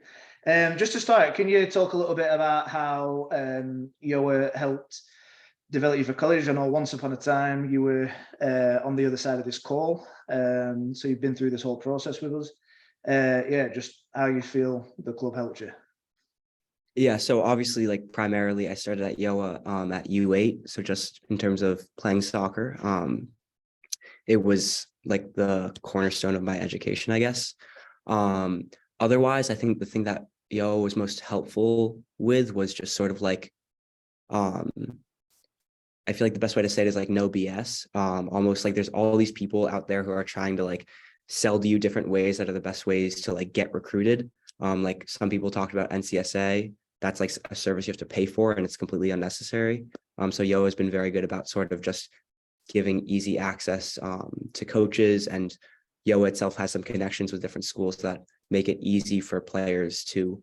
Just to start, can you talk a little bit about how Gjøa helped develop you for college? I know once upon a time you were on the other side of this call, so you've been through this whole process with us. Just how you feel the club helped you. Yeah, so obviously, like, primarily I started at Gjøa at U8, so just in terms of playing soccer, it was like the cornerstone of my education, I guess. Otherwise, I think the thing that Gjøa was most helpful with was just sort of like, I feel like the best way to say it is like no BS. Almost like there's all these people out there who are trying to like sell to you different ways that are the best ways to like get recruited. Like some people talked about NJCAA. That's like a service you have to pay for, and it's completely unnecessary. So Gjøa has been very good about sort of just giving easy access to coaches, and Gjøa itself has some connections with different schools that make it easy for players to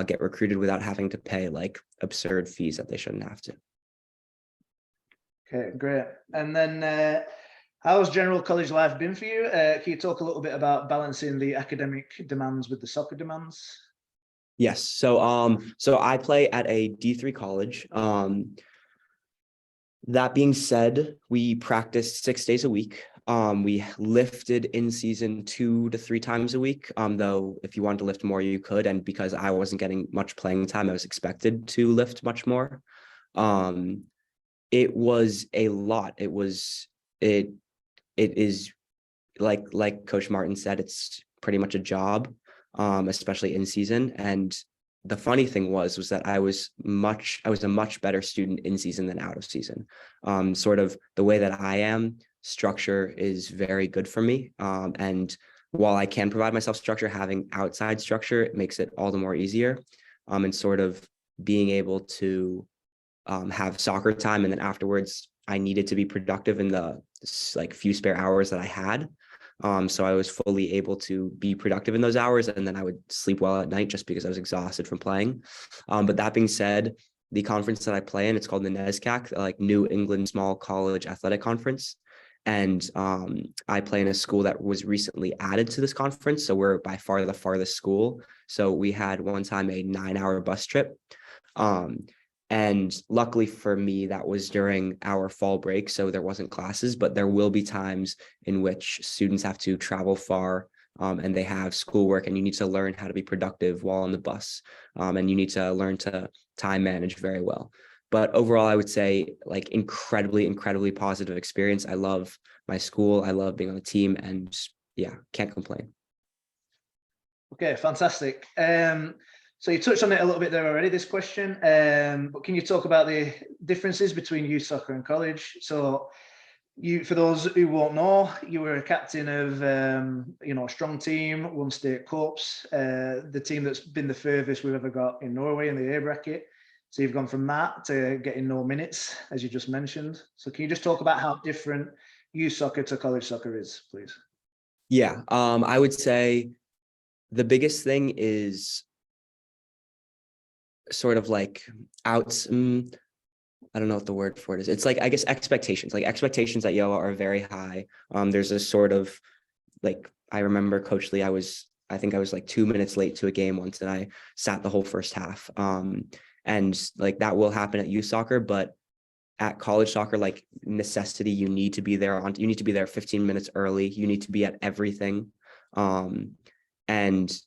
get recruited without having to pay like absurd fees that they shouldn't have to. Okay, great. And then how's general college life been for you? Can you talk a little bit about balancing the academic demands with the soccer demands? Yes. So I play at a D3 college. That being said, we practiced 6 days a week. We lifted in season 2 to 3 times a week. Though if you wanted to lift more, you could. And because I wasn't getting much playing time, I was expected to lift much more. It was a lot. It is like Coach Martin said, it's pretty much a job, especially in season. And the funny thing was that I was a much better student in season than out of season. Sort of the way that I am, structure is very good for me. And while I can provide myself structure, having outside structure, it makes it all the more easier. And sort of being able to have soccer time, and then afterwards I needed to be productive in the like few spare hours that I had. So I was fully able to be productive in those hours, and then I would sleep well at night just because I was exhausted from playing. But that being said, the conference that I play in, it's called the NJCAA, like New England Small College Athletic Conference. And I play in a school that was recently added to this conference. So we're by far the farthest school. So we had one time a 9-hour bus trip. And luckily for me, that was during our fall break, so there wasn't classes, but there will be times in which students have to travel far and they have schoolwork, and you need to learn how to be productive while on the bus, and you need to learn to time manage very well. But overall, I would say like incredibly positive experience. I love my school. I love being on the team, and yeah, can't complain. Okay, fantastic. So you touched on it a little bit there already, this question, but can you talk about the differences between youth soccer and college? So you, for those who won't know, you were a captain of, a strong team, won state cups, the team that's been the furthest we've ever got in Norway in the A bracket. So you've gone from that to getting no minutes, as you just mentioned. So can you just talk about how different youth soccer to college soccer is, please? Yeah, I would say the biggest thing is sort of like I don't know what the word for it is. It's like, I guess, expectations. Like expectations at Gjøa are very high. There's a sort of like, I remember Coach Lee, I think I was like 2 minutes late to a game once, and I sat the whole first half. And like that will happen at youth soccer, but at college soccer, like necessity, you need to be there 15 minutes early. You need to be at everything. And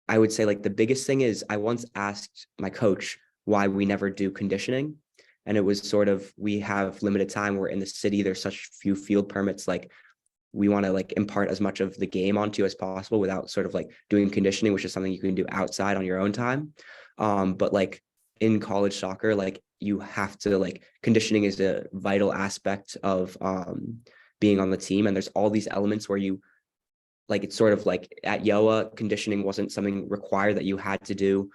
I would say like the biggest thing is I once asked my coach why we never do conditioning. And it was sort of, we have limited time. We're in the city. There's such few field permits. Like we want to like impart as much of the game onto you as possible without sort of like doing conditioning, which is something you can do outside on your own time. But like in college soccer, like you have to, like, conditioning is a vital aspect of being on the team. And there's all these elements where you, like, it's sort of like at Gjøa, conditioning wasn't something required that you had to do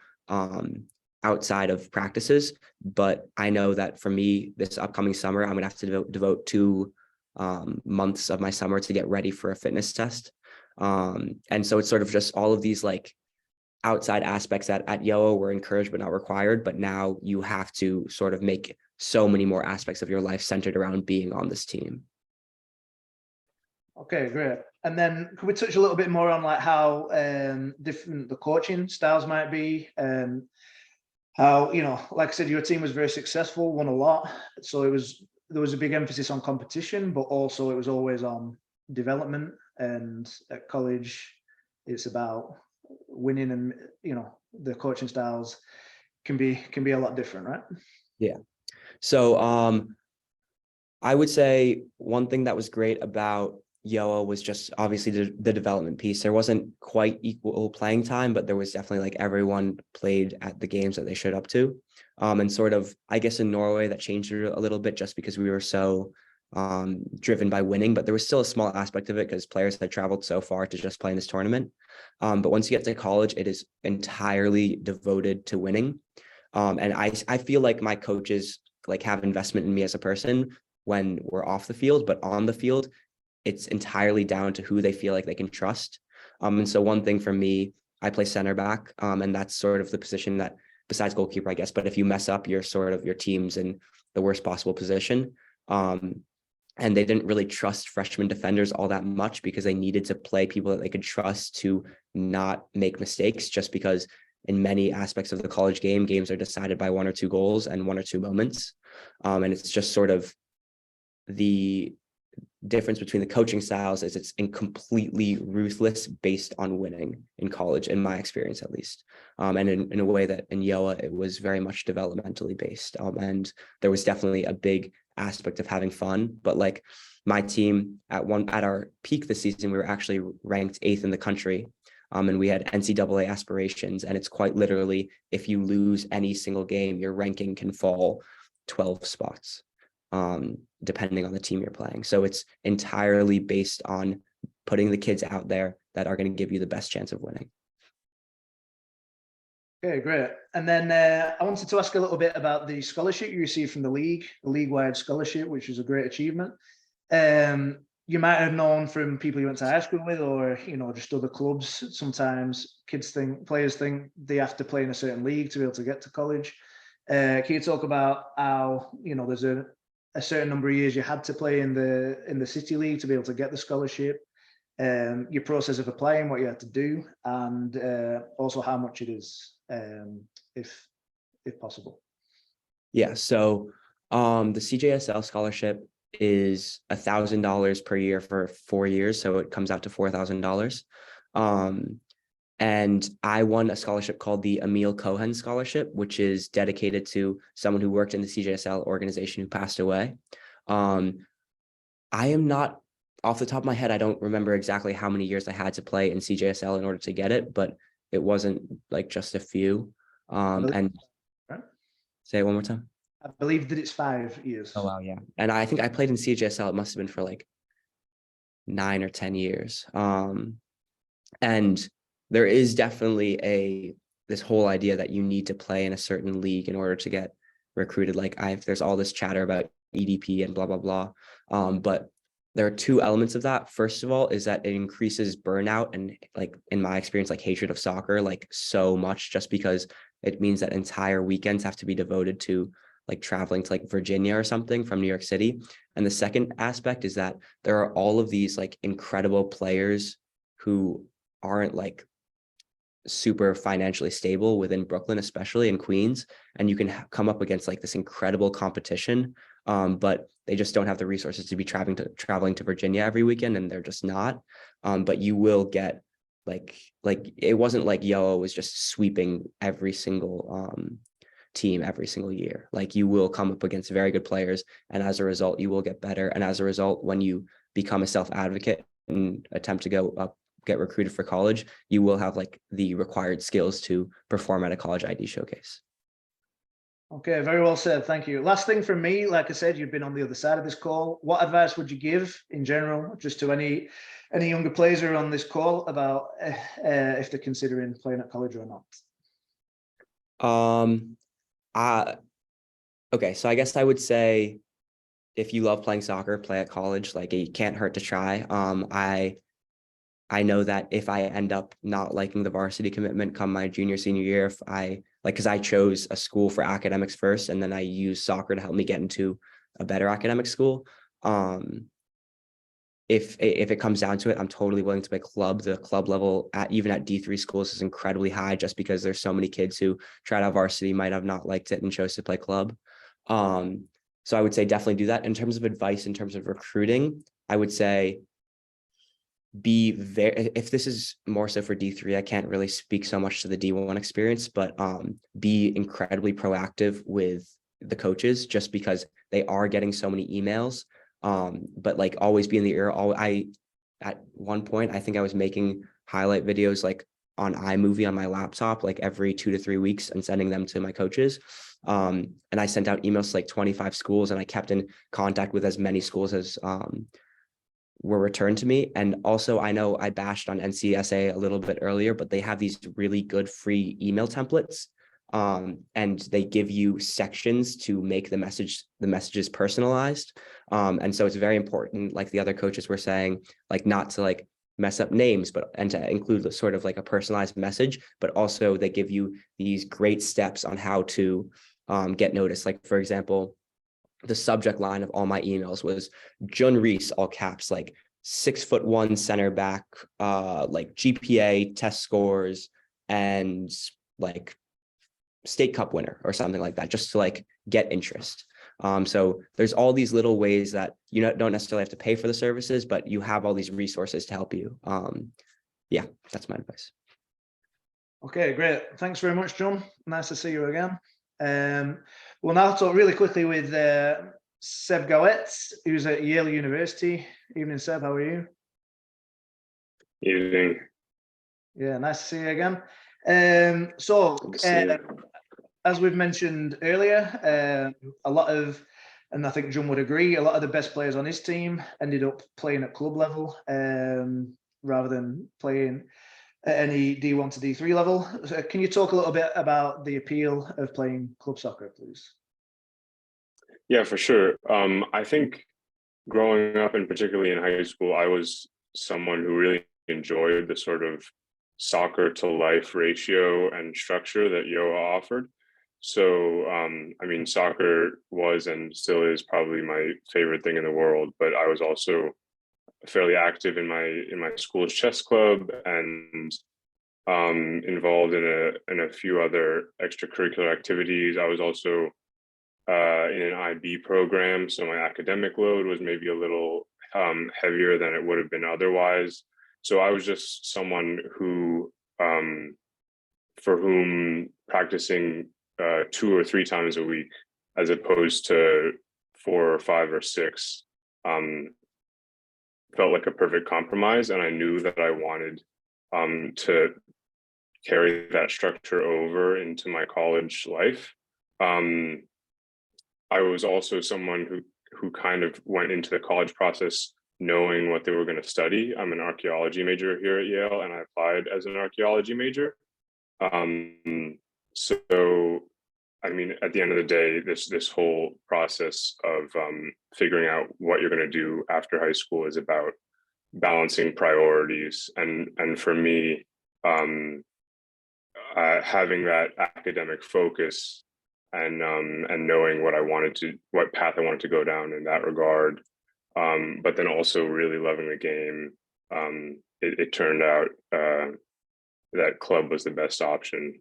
outside of practices. But I know that for me, this upcoming summer, I'm gonna have to devote 2 months of my summer to get ready for a fitness test. And so it's sort of just all of these like outside aspects that at Gjøa were encouraged but not required, but now you have to sort of make so many more aspects of your life centered around being on this team. Okay, great. And then could we touch a little bit more on like how different the coaching styles might be, and how, you know, like I said, your team was very successful, won a lot, so there was a big emphasis on competition, but also it was always on development. And at college, it's about winning, and you know, the coaching styles can be a lot different, right? Yeah. So I would say one thing that was great about Gjøa was just obviously the development piece. There wasn't quite equal playing time, but there was definitely like everyone played at the games that they showed up to. And sort of, I guess in Norway that changed a little bit just because we were so driven by winning, but there was still a small aspect of it because players had traveled so far to just play in this tournament. But once you get to college, it is entirely devoted to winning. And I feel like my coaches like have investment in me as a person when we're off the field, but on the field, it's entirely down to who they feel like they can trust. And so one thing for me, I play center back, and that's sort of the position that, besides goalkeeper, I guess, but if you mess up, you're sort of, your team's in the worst possible position. And they didn't really trust freshman defenders all that much because they needed to play people that they could trust to not make mistakes, just because in many aspects of the college game, games are decided by 1 or 2 goals and 1 or 2 moments. And it's just sort of the difference between the coaching styles is it's completely ruthless based on winning in college, in my experience at least. And in a way that in Gjøa, it was very much developmentally based. And there was definitely a big aspect of having fun. But like my team at our peak this season, we were actually ranked 8th in the country. And we had NCAA aspirations. And it's quite literally, if you lose any single game, your ranking can fall 12 spots. Depending on the team you're playing. So it's entirely based on putting the kids out there that are going to give you the best chance of winning. Okay, great. And then I wanted to ask a little bit about the scholarship you received from the league-wide scholarship, which is a great achievement. You might have known from people you went to high school with, or, you know, just other clubs. Sometimes players think they have to play in a certain league to be able to get to college. Can you talk about how, you know, there's a certain number of years you had to play in the city league to be able to get the scholarship, your process of applying, what you had to do, and also how much it is, if possible. Yeah. So the CJSL scholarship is $1,000 per year for 4 years, so it comes out to $4,000. And I won a scholarship called the Emil Cohen Scholarship, which is dedicated to someone who worked in the CJSL organization who passed away. I am not, off the top of my head, I don't remember exactly how many years I had to play in CJSL in order to get it, but it wasn't like just a few. And say it one more time. I believe that it's 5 years. Oh, wow, yeah. And I think I played in CJSL, it must have been for like 9 or 10 years. And there is definitely this whole idea that you need to play in a certain league in order to get recruited. Like there's all this chatter about EDP and blah, blah, blah. But there are 2 elements of that. First of all, is that it increases burnout and, like, in my experience, like hatred of soccer, like so much, just because it means that entire weekends have to be devoted to like traveling to like Virginia or something from New York City. And the second aspect is that there are all of these like incredible players who aren't like super financially stable within Brooklyn, especially in Queens, and you can come up against like this incredible competition, but they just don't have the resources to be traveling to Virginia every weekend, and they're just not. But you will get like it wasn't like Gjøa was just sweeping every single team every single year. Like you will come up against very good players, and as a result, you will get better. And as a result, when you become a self-advocate and attempt to go up, get recruited for college, you will have like the required skills to perform at a college ID showcase. Okay, very well said. Thank you. Last thing from me, like I said, you've been on the other side of this call. What advice would you give in general, just to any younger players who are on this call about if they're considering playing at college or not? Okay, so I guess I would say if you love playing soccer, play at college. Like it can't hurt to try. I know that if I end up not liking the varsity commitment come my senior year, if I because I chose a school for academics first, and then I used soccer to help me get into a better academic school. If it comes down to it, I'm totally willing to play club. The club level even at D3 schools is incredibly high, just because there's so many kids who tried out varsity, might have not liked it and chose to play club. So I would say definitely do that. In terms of advice, in terms of recruiting, I would say if this is more so for D3, I can't really speak so much to the D1 experience, but be incredibly proactive with the coaches, just because they are getting so many emails. But like always be in the ear. At one point, I think I was making highlight videos like on iMovie on my laptop, like every 2 to 3 weeks, and sending them to my coaches. And I sent out emails to like 25 schools, and I kept in contact with as many schools as were returned to me. And also, I know I bashed on NJCAA a little bit earlier, but they have these really good free email templates, and they give you sections to make the messages personalized. And so it's very important, like the other coaches were saying, like not to like mess up names, and to include sort of like a personalized message, but also they give you these great steps on how to get noticed. Like, for example, the subject line of all my emails was Reiss, all caps, like 6'1" center back, like GPA, test scores, and like state cup winner or something like that, just to like get interest. So there's all these little ways that you don't necessarily have to pay for the services, but you have all these resources to help you. Yeah, that's my advice. Okay, great. Thanks very much, John. Nice to see you again. We'll now talk really quickly with Seb Gaouette, who's at Yale University. Evening, Seb. How are you? Evening. Yeah, nice to see you again. As we've mentioned earlier, a lot of, and I think John would agree, a lot of the best players on his team ended up playing at club level rather than playing at any D1 to D3 level. Can you talk a little bit about the appeal of playing club soccer, please? Yeah, for sure. I think growing up, and particularly in high school, I was someone who really enjoyed the sort of soccer to life ratio and structure that Gjøa offered. So, I mean, soccer was and still is probably my favorite thing in the world, but I was also fairly active in my school's chess club, and involved in a few other extracurricular activities. I was also in an IB program, so my academic load was maybe a little heavier than it would have been otherwise. So I was just someone who, for whom practicing 2 or 3 times a week, as opposed to 4 or 5 or 6, felt like a perfect compromise. And I knew that I wanted to carry that structure over into my college life. I was also someone who kind of went into the college process knowing what they were going to study. I'm an archaeology major here at Yale, and I applied as an archaeology major. So, I mean, at the end of the day, this whole process of figuring out what you're going to do after high school is about balancing priorities. And for me, having that academic focus and knowing what path I wanted to go down in that regard, but then also really loving the game, it turned out that club was the best option.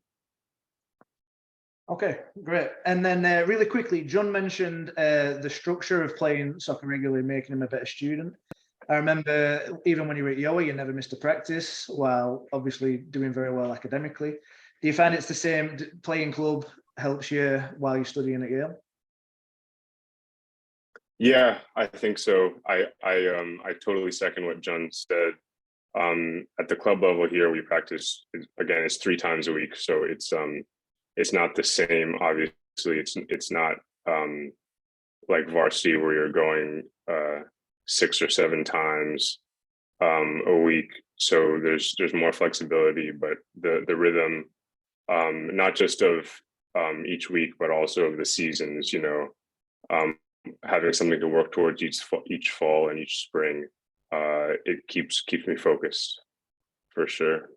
Okay, great. And then really quickly, John mentioned the structure of playing soccer regularly, making him a better student. I remember even when you were at Gjøa, you never missed a practice, while obviously doing very well academically. Do you find it's the same, playing club helps you while you're studying at Yale? Yeah, I think so. I totally second what John said. At the club level here, we practice, again, it's 3 times a week, so it's not the same. Obviously, it's not like varsity where you're going 6 or 7 times a week. So there's more flexibility, but the rhythm, not just of each week, but also of the seasons, you know, having something to work towards each fall and each spring, it keeps me focused for sure.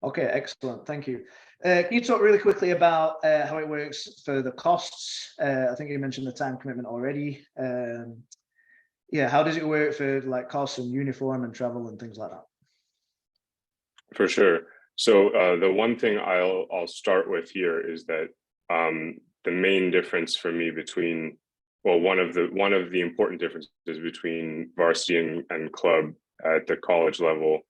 Okay, excellent. Thank you. Can you talk really quickly about how it works for the costs? I think you mentioned the time commitment already. Yeah, how does it work for like costs and uniform and travel and things like that? For sure. So the one thing I'll start with here is that the main difference for me between, well, one of the important differences between varsity and club at the college level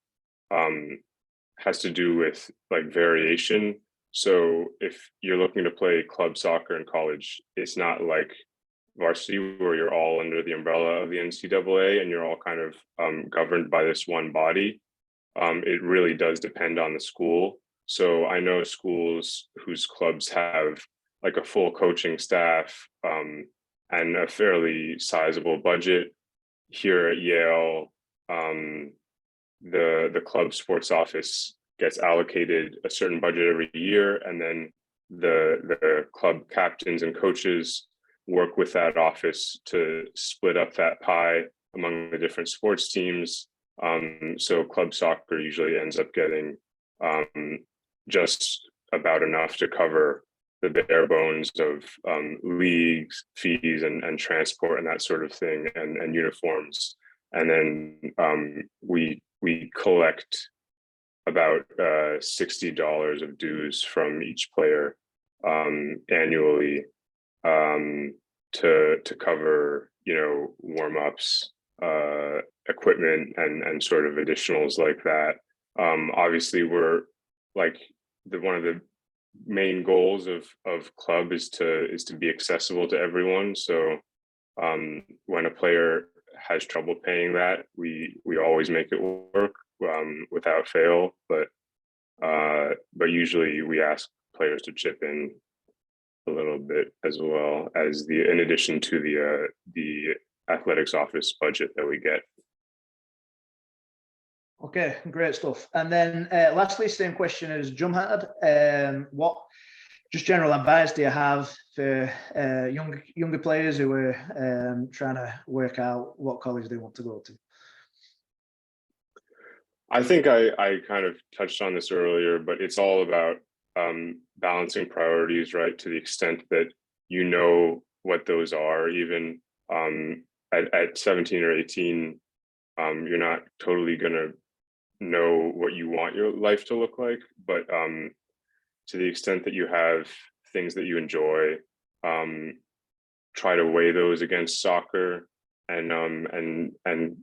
has to do with like variation. So if you're looking to play club soccer in college, it's not like varsity where you're all under the umbrella of the NCAA and you're all kind of governed by this one body. It really does depend on the school. So I know schools whose clubs have like a full coaching staff and a fairly sizable budget. Here at Yale, the club sports office gets allocated a certain budget every year, and then the club captains and coaches work with that office to split up that pie among the different sports teams. So club soccer usually ends up getting just about enough to cover the bare bones of leagues, fees, and transport and that sort of thing, and uniforms. And then we collect about $60 of dues from each player annually to cover, you know, warm-ups, equipment, and sort of additionals like that. Obviously, we're like one of the main goals of club is to be accessible to everyone. So when a player has trouble paying that, we always make it work without fail. But usually we ask players to chip in a little bit as well as in addition to the athletics office budget that we get. Okay, great stuff. And then lastly, same question as Jum had. What just general advice do you have for younger players who are trying to work out what college they want to go to? I think I kind of touched on this earlier, but it's all about balancing priorities, right? To the extent that you know what those are, even at 17 or 18, you're not totally gonna know what you want your life to look like, but to the extent that you have things that you enjoy, try to weigh those against soccer. and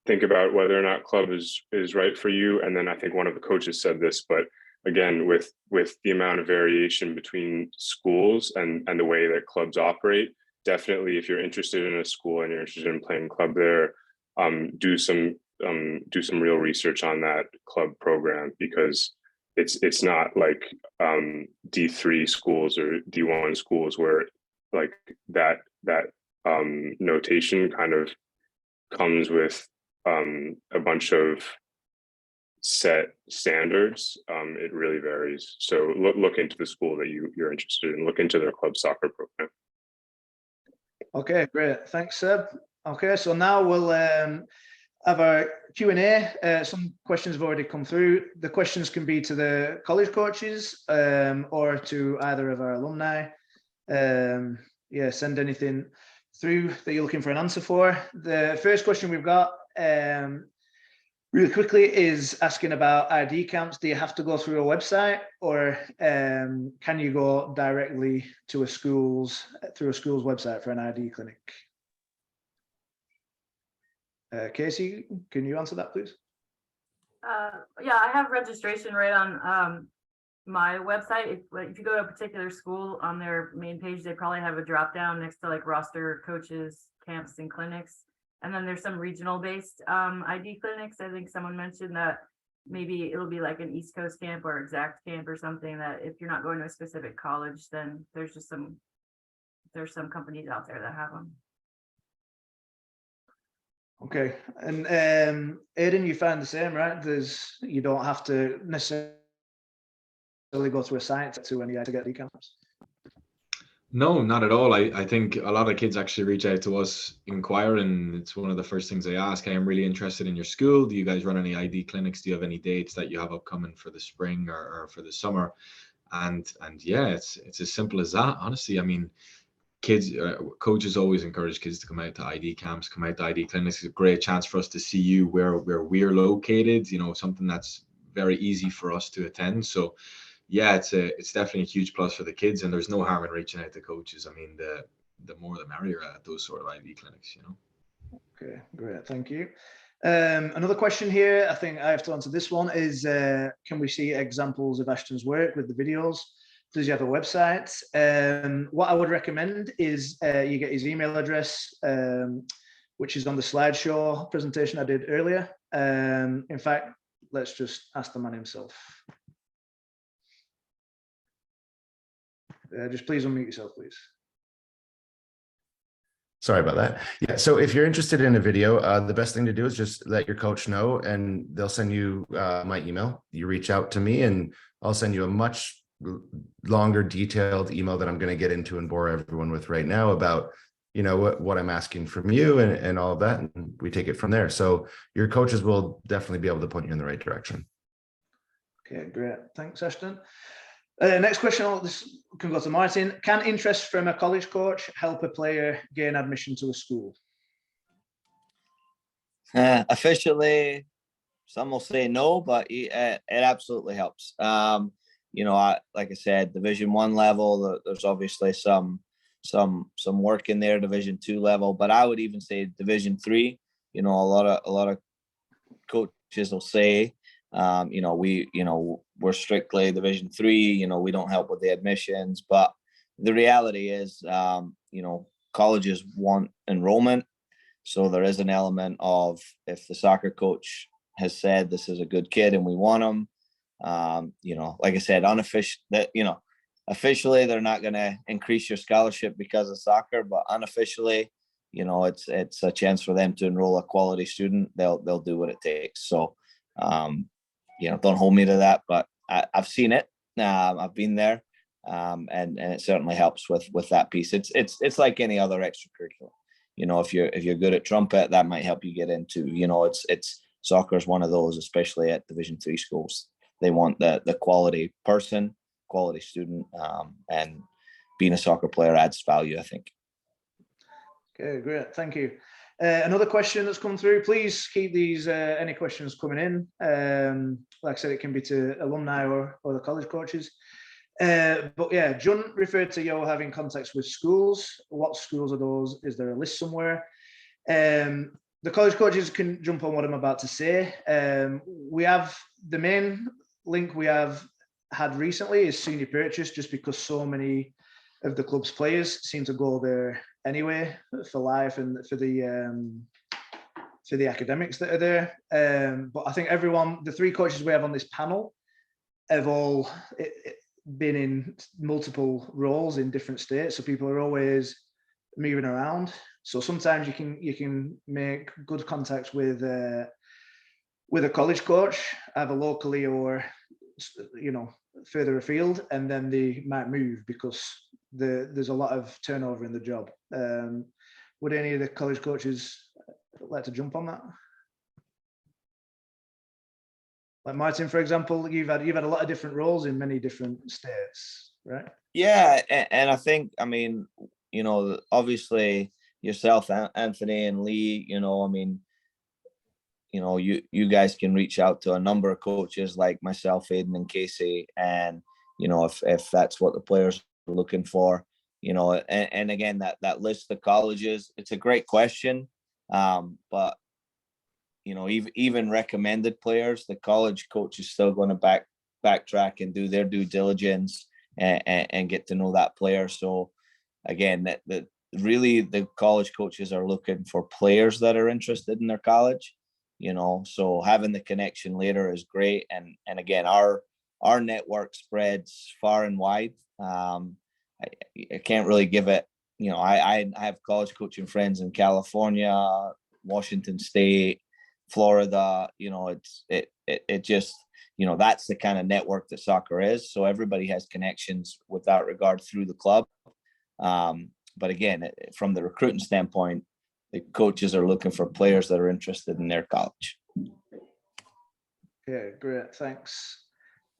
think about whether or not club is right for you. And then I think one of the coaches said this, but again, with the amount of variation between schools and the way that clubs operate, definitely if you're interested in a school and you're interested in playing club there, do some real research on that club program, because it's not like D3 schools or D1 schools where like that notation kind of comes with a bunch of set standards. It really varies. So look into the school that you're interested in, look into their club soccer program. Okay, great. Thanks, Seb. Okay, so now we'll have our Q&A. Some questions have already come through. The questions can be to the college coaches or to either of our alumni. Yeah, send anything through that you're looking for an answer for. The first question we've got really quickly is asking about ID camps. Do you have to go through a website, or can you go directly to through a school's website for an ID clinic? Casey, can you answer that, please? Yeah, I have registration right on my website. If you go to a particular school, on their main page, they probably have a drop down next to like roster coaches, camps, and clinics. And then there's some regional based ID clinics. I think someone mentioned that maybe it'll be like an East Coast camp or exact camp or something, that if you're not going to a specific college, then there's some companies out there that have them. Okay, and Aidan, you found the same, right? You don't have to necessarily go through a site to any to get ID camps. No, not at all. I think a lot of kids actually reach out to us inquiring. It's one of the first things they ask. Hey, I'm really interested in your school. Do you guys run any ID clinics? Do you have any dates that you have upcoming for the spring or for the summer? And yeah, it's as simple as that. Honestly, I mean, coaches always encourage kids to come out to ID camps, come out to ID clinics. It's a great chance for us to see you where we're located. You know, something that's very easy for us to attend. So yeah, it's definitely a huge plus for the kids, and there's no harm in reaching out to coaches. I mean, the more the merrier at those sort of ID clinics, you know. Okay, great, thank you. Another question here, I think I have to answer this one, is can we see examples of Ashton's work with the videos? Does he have a website? What I would recommend is you get his email address, which is on the slideshow presentation I did earlier. In fact, let's just ask the man himself. Just please unmute yourself, please. Sorry about that. Yeah, so if you're interested in a video, the best thing to do is just let your coach know, and they'll send you my email. You reach out to me, and I'll send you a much longer, detailed email that I'm going to get into and bore everyone with right now about, you know, what I'm asking from you and all of that, and we take it from there. So your coaches will definitely be able to point you in the right direction. Okay, great. Thanks, Ashton. Next question, this can go to Martin. Can interest from a college coach help a player gain admission to a school? Officially, some will say no, but it absolutely helps. You know, like I said, Division I level, there's obviously some work in there, Division II level, but I would even say Division III. You know, a lot of coaches will say, you know, we're strictly Division III, you know, we don't help with the admissions, but the reality is, you know, colleges want enrollment. So there is an element of, if the soccer coach has said this is a good kid and we want him, you know, like I said, officially they're not going to increase your scholarship because of soccer, but unofficially, you know, it's a chance for them to enroll a quality student. They'll do what it takes. So, you know, don't hold me to that, but I've seen it. I've been there, and it certainly helps with that piece. It's like any other extracurricular. You know, if you're good at trumpet, that might help you get into. You know, it's soccer is one of those, especially at Division III schools. They want the quality person, quality student, and being a soccer player adds value, I think. Okay, great. Thank you. Another question that's come through, please keep these, any questions coming in. Like I said, it can be to alumni or the college coaches. But yeah, John referred to Yale having contacts with schools. What schools are those? Is there a list somewhere? The college coaches can jump on what I'm about to say. We have the main link we have had recently is senior purchase, just because so many of the club's players seem to go there anyway for life and for the academics that are there. But I think the three coaches we have on this panel have all been in multiple roles in different states, so people are always moving around. So sometimes you can make good contacts with a college coach, either locally or further afield, and then they might move because there's a lot of turnover in the job. Would any of the college coaches like to jump on that? Like Martin, for example, you've had a lot of different roles in many different states, right? Yeah, and I think, I mean, obviously yourself, Anthony and Lee, you guys can reach out to a number of coaches like myself, Aidan and Casey, and if that's what the players are looking for, and again, that list of colleges, it's a great question, but even recommended players, the college coach is still going to backtrack and do their due diligence and get to know that player. So again, really the college coaches are looking for players that are interested in their college, so having the connection later is great. And again, our network spreads far and wide. I can't really give it, I have college coaching friends in California, Washington State, Florida, it just, that's the kind of network that soccer is. So everybody has connections with that regard through the club. But again, from the recruiting standpoint, the coaches are looking for players that are interested in their college. Okay, great, thanks.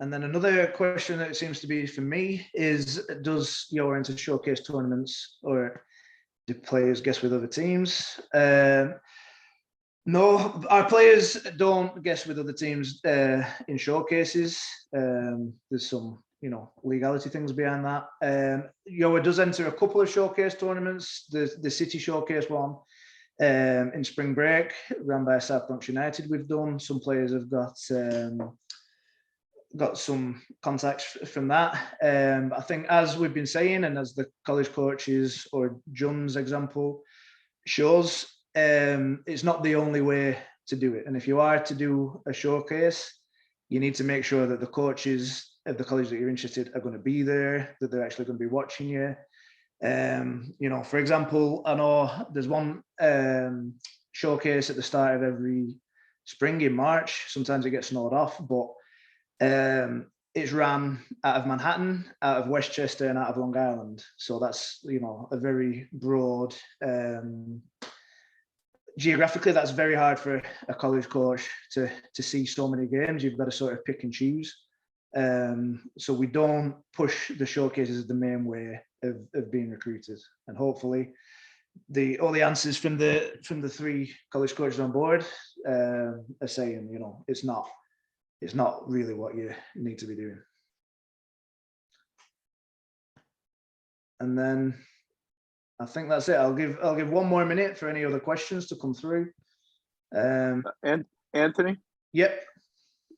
And then another question that seems to be for me is, does Gjøa enter showcase tournaments, or do players guess with other teams? No, our players don't guess with other teams in showcases. There's some, legality things behind that. Gjøa does enter a couple of showcase tournaments. The City Showcase one in spring break, run by South Bronx United. We've done. Some players have got some contacts from that. I think, as we've been saying, and as the college coaches or John's example shows, it's not the only way to do it. And if you are to do a showcase, you need to make sure that the coaches of the college that you're interested are going to be there, that they're actually going to be watching you. For example, I know there's one showcase at the start of every spring in March. Sometimes it gets snowed off, but it's ran out of Manhattan, out of Westchester, and out of Long Island. So that's, a very broad, geographically, that's very hard for a college coach to see so many games. You've got to sort of pick and choose. So we don't push the showcases as the main way of being recruited. And hopefully all the answers from the three college coaches on board are saying, it's not really what you need to be doing. And then I think that's it. I'll give one more minute for any other questions to come through. And Anthony? Yep.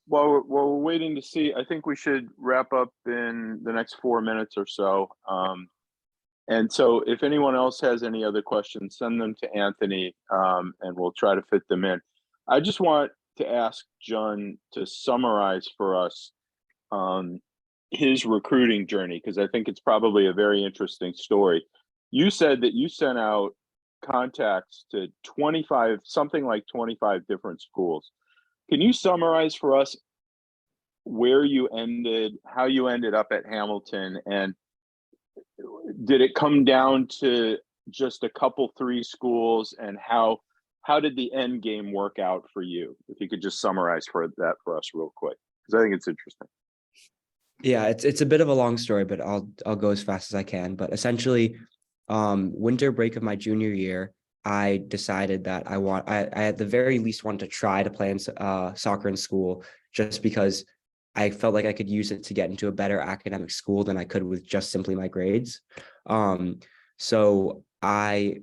While we're waiting to see, I think we should wrap up in the next 4 minutes or so. And so if anyone else has any other questions, send them to Anthony, and we'll try to fit them in. I just want to ask John to summarize for us his recruiting journey, because I think it's probably a very interesting story. You said that you sent out contacts to 25, something like 25 different schools. Can you summarize for us where you ended, how you ended up at Hamilton, and did it come down to just a couple, 3 schools, and how did the end game work out for you? If you could just summarize for us real quick, because I think it's interesting. Yeah, it's a bit of a long story, but I'll go as fast as I can. But essentially, winter break of my junior year, I decided that I at the very least wanted to try to play in soccer in school, just because I felt like I could use it to get into a better academic school than I could with just simply my grades. So I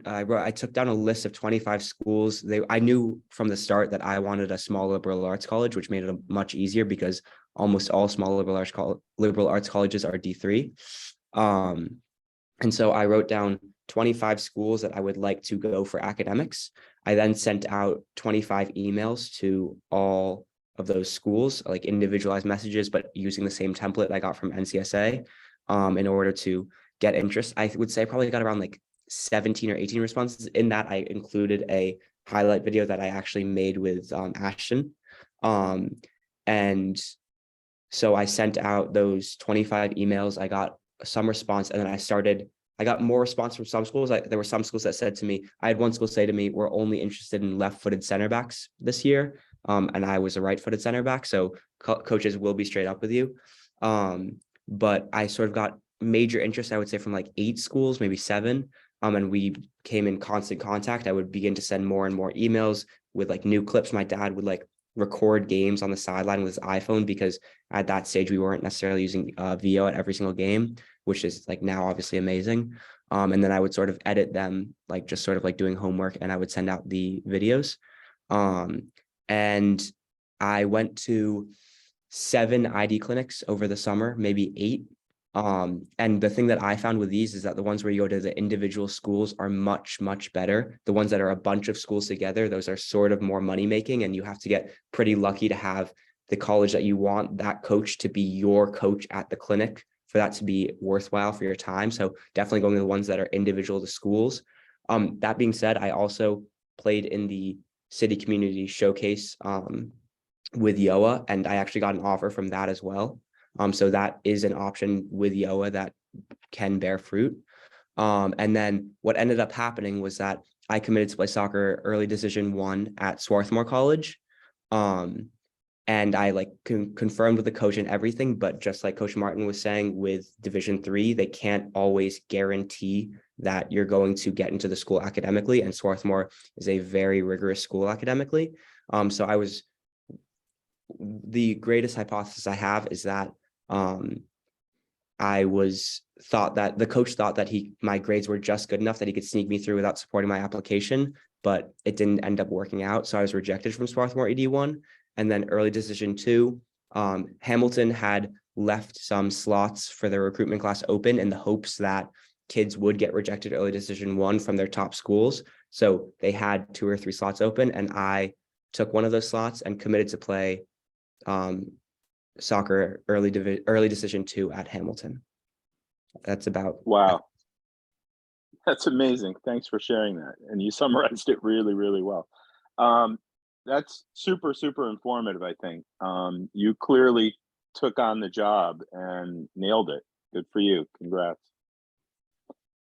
I took down a list of 25 schools. I knew from the start that I wanted a small liberal arts college, which made it much easier because almost all small liberal arts colleges are D3. And so I wrote down 25 schools that I would like to go for academics. I then sent out 25 emails to all of those schools, like individualized messages, but using the same template I got from NCSA in order to get interest. I would say I probably got around like 17 or 18 responses. In that, I included a highlight video that I actually made with Ashton. And so I sent out those 25 emails. I got some response, and then I got more response from some schools. There were some schools that said to me, I had one school say to me, we're only interested in left-footed center backs this year. And I was a right-footed center back. So coaches will be straight up with you. But I sort of got major interest, I would say, from like 8 schools, maybe 7. And we came in constant contact. I would begin to send more and more emails with like new clips. My dad would like record games on the sideline with his iPhone, because at that stage we weren't necessarily using VO at every single game, which is like now obviously amazing. And then I would sort of edit them, like just sort of like doing homework, and I would send out the videos. And I went to 7 ID clinics over the summer, maybe 8. And the thing that I found with these is that the ones where you go to the individual schools are much, much better. The ones that are a bunch of schools together, those are sort of more money making, and you have to get pretty lucky to have the college that you want that coach to be your coach at the clinic for that to be worthwhile for your time. So definitely going to the ones that are individual to schools. That being said, I also played in the City Community Showcase with Gjøa, and I actually got an offer from that as well. So that is an option with Gjøa that can bear fruit. And then what ended up happening was that I committed to play soccer early Division 1 at Swarthmore College. And I like confirmed with the coach and everything, but just like Coach Martin was saying with Division 3, they can't always guarantee that you're going to get into the school academically. And Swarthmore is a very rigorous school academically. So the greatest hypothesis I have is that the coach thought that my grades were just good enough that he could sneak me through without supporting my application, but it didn't end up working out. So I was rejected from Swarthmore ED1. And then early Division 2, Hamilton had left some slots for their recruitment class open in the hopes that kids would get rejected early Division 1 from their top schools. So they had 2 or 3 slots open, and I took one of those slots and committed to play soccer early Division 2 at Hamilton. That's about. Wow. That's amazing. Thanks for sharing that. And you summarized it really, really well. That's super, super informative, I think. You clearly took on the job and nailed it. Good for you. Congrats.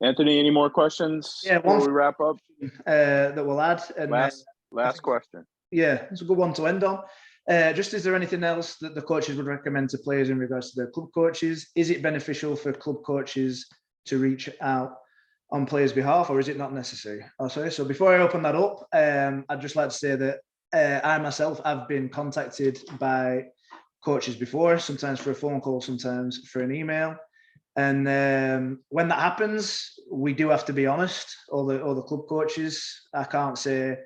Anthony, any more questions before we wrap up? That we'll add. And, last question. Yeah, it's a good one to end on. Just, is there anything else that the coaches would recommend to players in regards to their club coaches? Is it beneficial for club coaches to reach out on players' behalf, or is it not necessary? Oh, sorry. So before I open that up, I'd just like to say that I myself have been contacted by coaches before, sometimes for a phone call, sometimes for an email. And when that happens, we do have to be honest. All the club coaches, I can't say,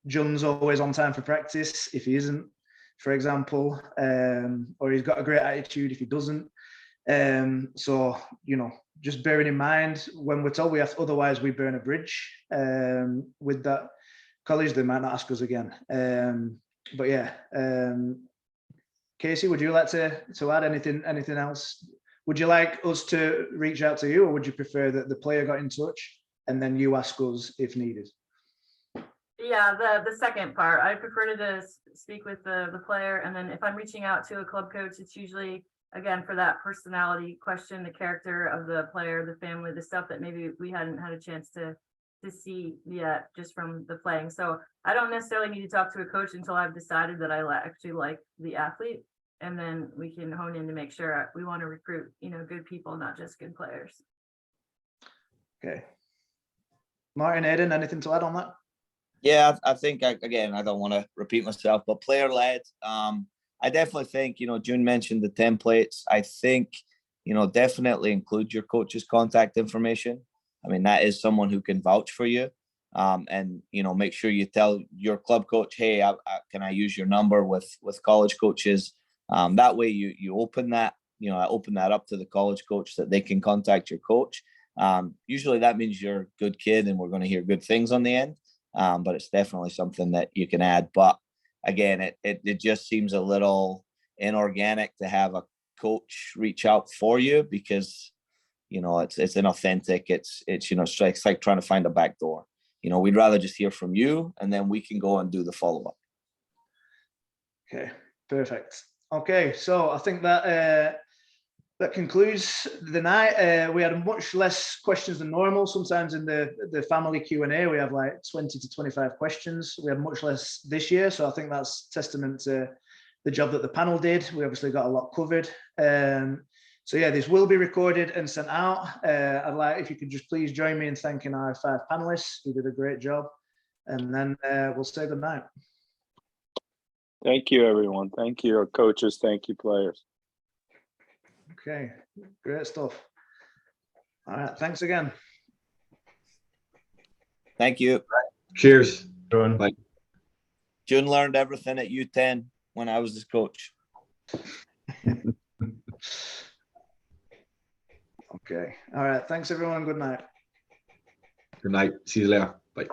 John's always on time for practice if he isn't, for example, or he's got a great attitude if he doesn't. So, just bearing in mind when we're told otherwise we burn a bridge with that college, they might not ask us again. But yeah, Casey, would you like to add anything else? Would you like us to reach out to you, or would you prefer that the player got in touch and then you ask us if needed? Yeah, the second part. I prefer to speak with the player, and then if I'm reaching out to a club coach, it's usually, again, for that personality question, the character of the player, the family, the stuff that maybe we hadn't had a chance to see yet just from the playing. So I don't necessarily need to talk to a coach until I've decided that I actually like the athlete, and then we can hone in to make sure we want to recruit, good people, not just good players. Okay. Martin, Aidan, anything to add on that? Yeah, I think, again, I don't want to repeat myself, but player-led. I definitely think, June mentioned the templates. I think, definitely include your coach's contact information. I mean, that is someone who can vouch for you. And, you know, make sure you tell your club coach, hey, can I use your number with college coaches? That way you open that, you know, I open that up to the college coach that they can contact your coach. Usually that means you're a good kid and we're going to hear good things on the end. But it's definitely something that you can add. But again, it just seems a little inorganic to have a coach reach out for you because, you know, it's inauthentic. It's you know, it's like trying to find a back door. You know, we'd rather just hear from you and then we can go and do the follow-up. Okay, perfect. Okay, so I think that that concludes the night. We had much less questions than normal. Sometimes in the family Q&A, we have like 20 to 25 questions. We had much less this year. So I think that's testament to the job that the panel did. We obviously got a lot covered. So yeah, this will be recorded and sent out. I'd like, if you could just please join me in thanking our 5 panelists who did a great job. And then we'll say good night. Thank you, everyone. Thank you, coaches. Thank you, players. Okay, great stuff. All right, thanks again. Thank you. Cheers. Bye. June learned everything at U10 when I was his coach. Okay, all right, thanks everyone. Good night. Good night. See you later. Bye.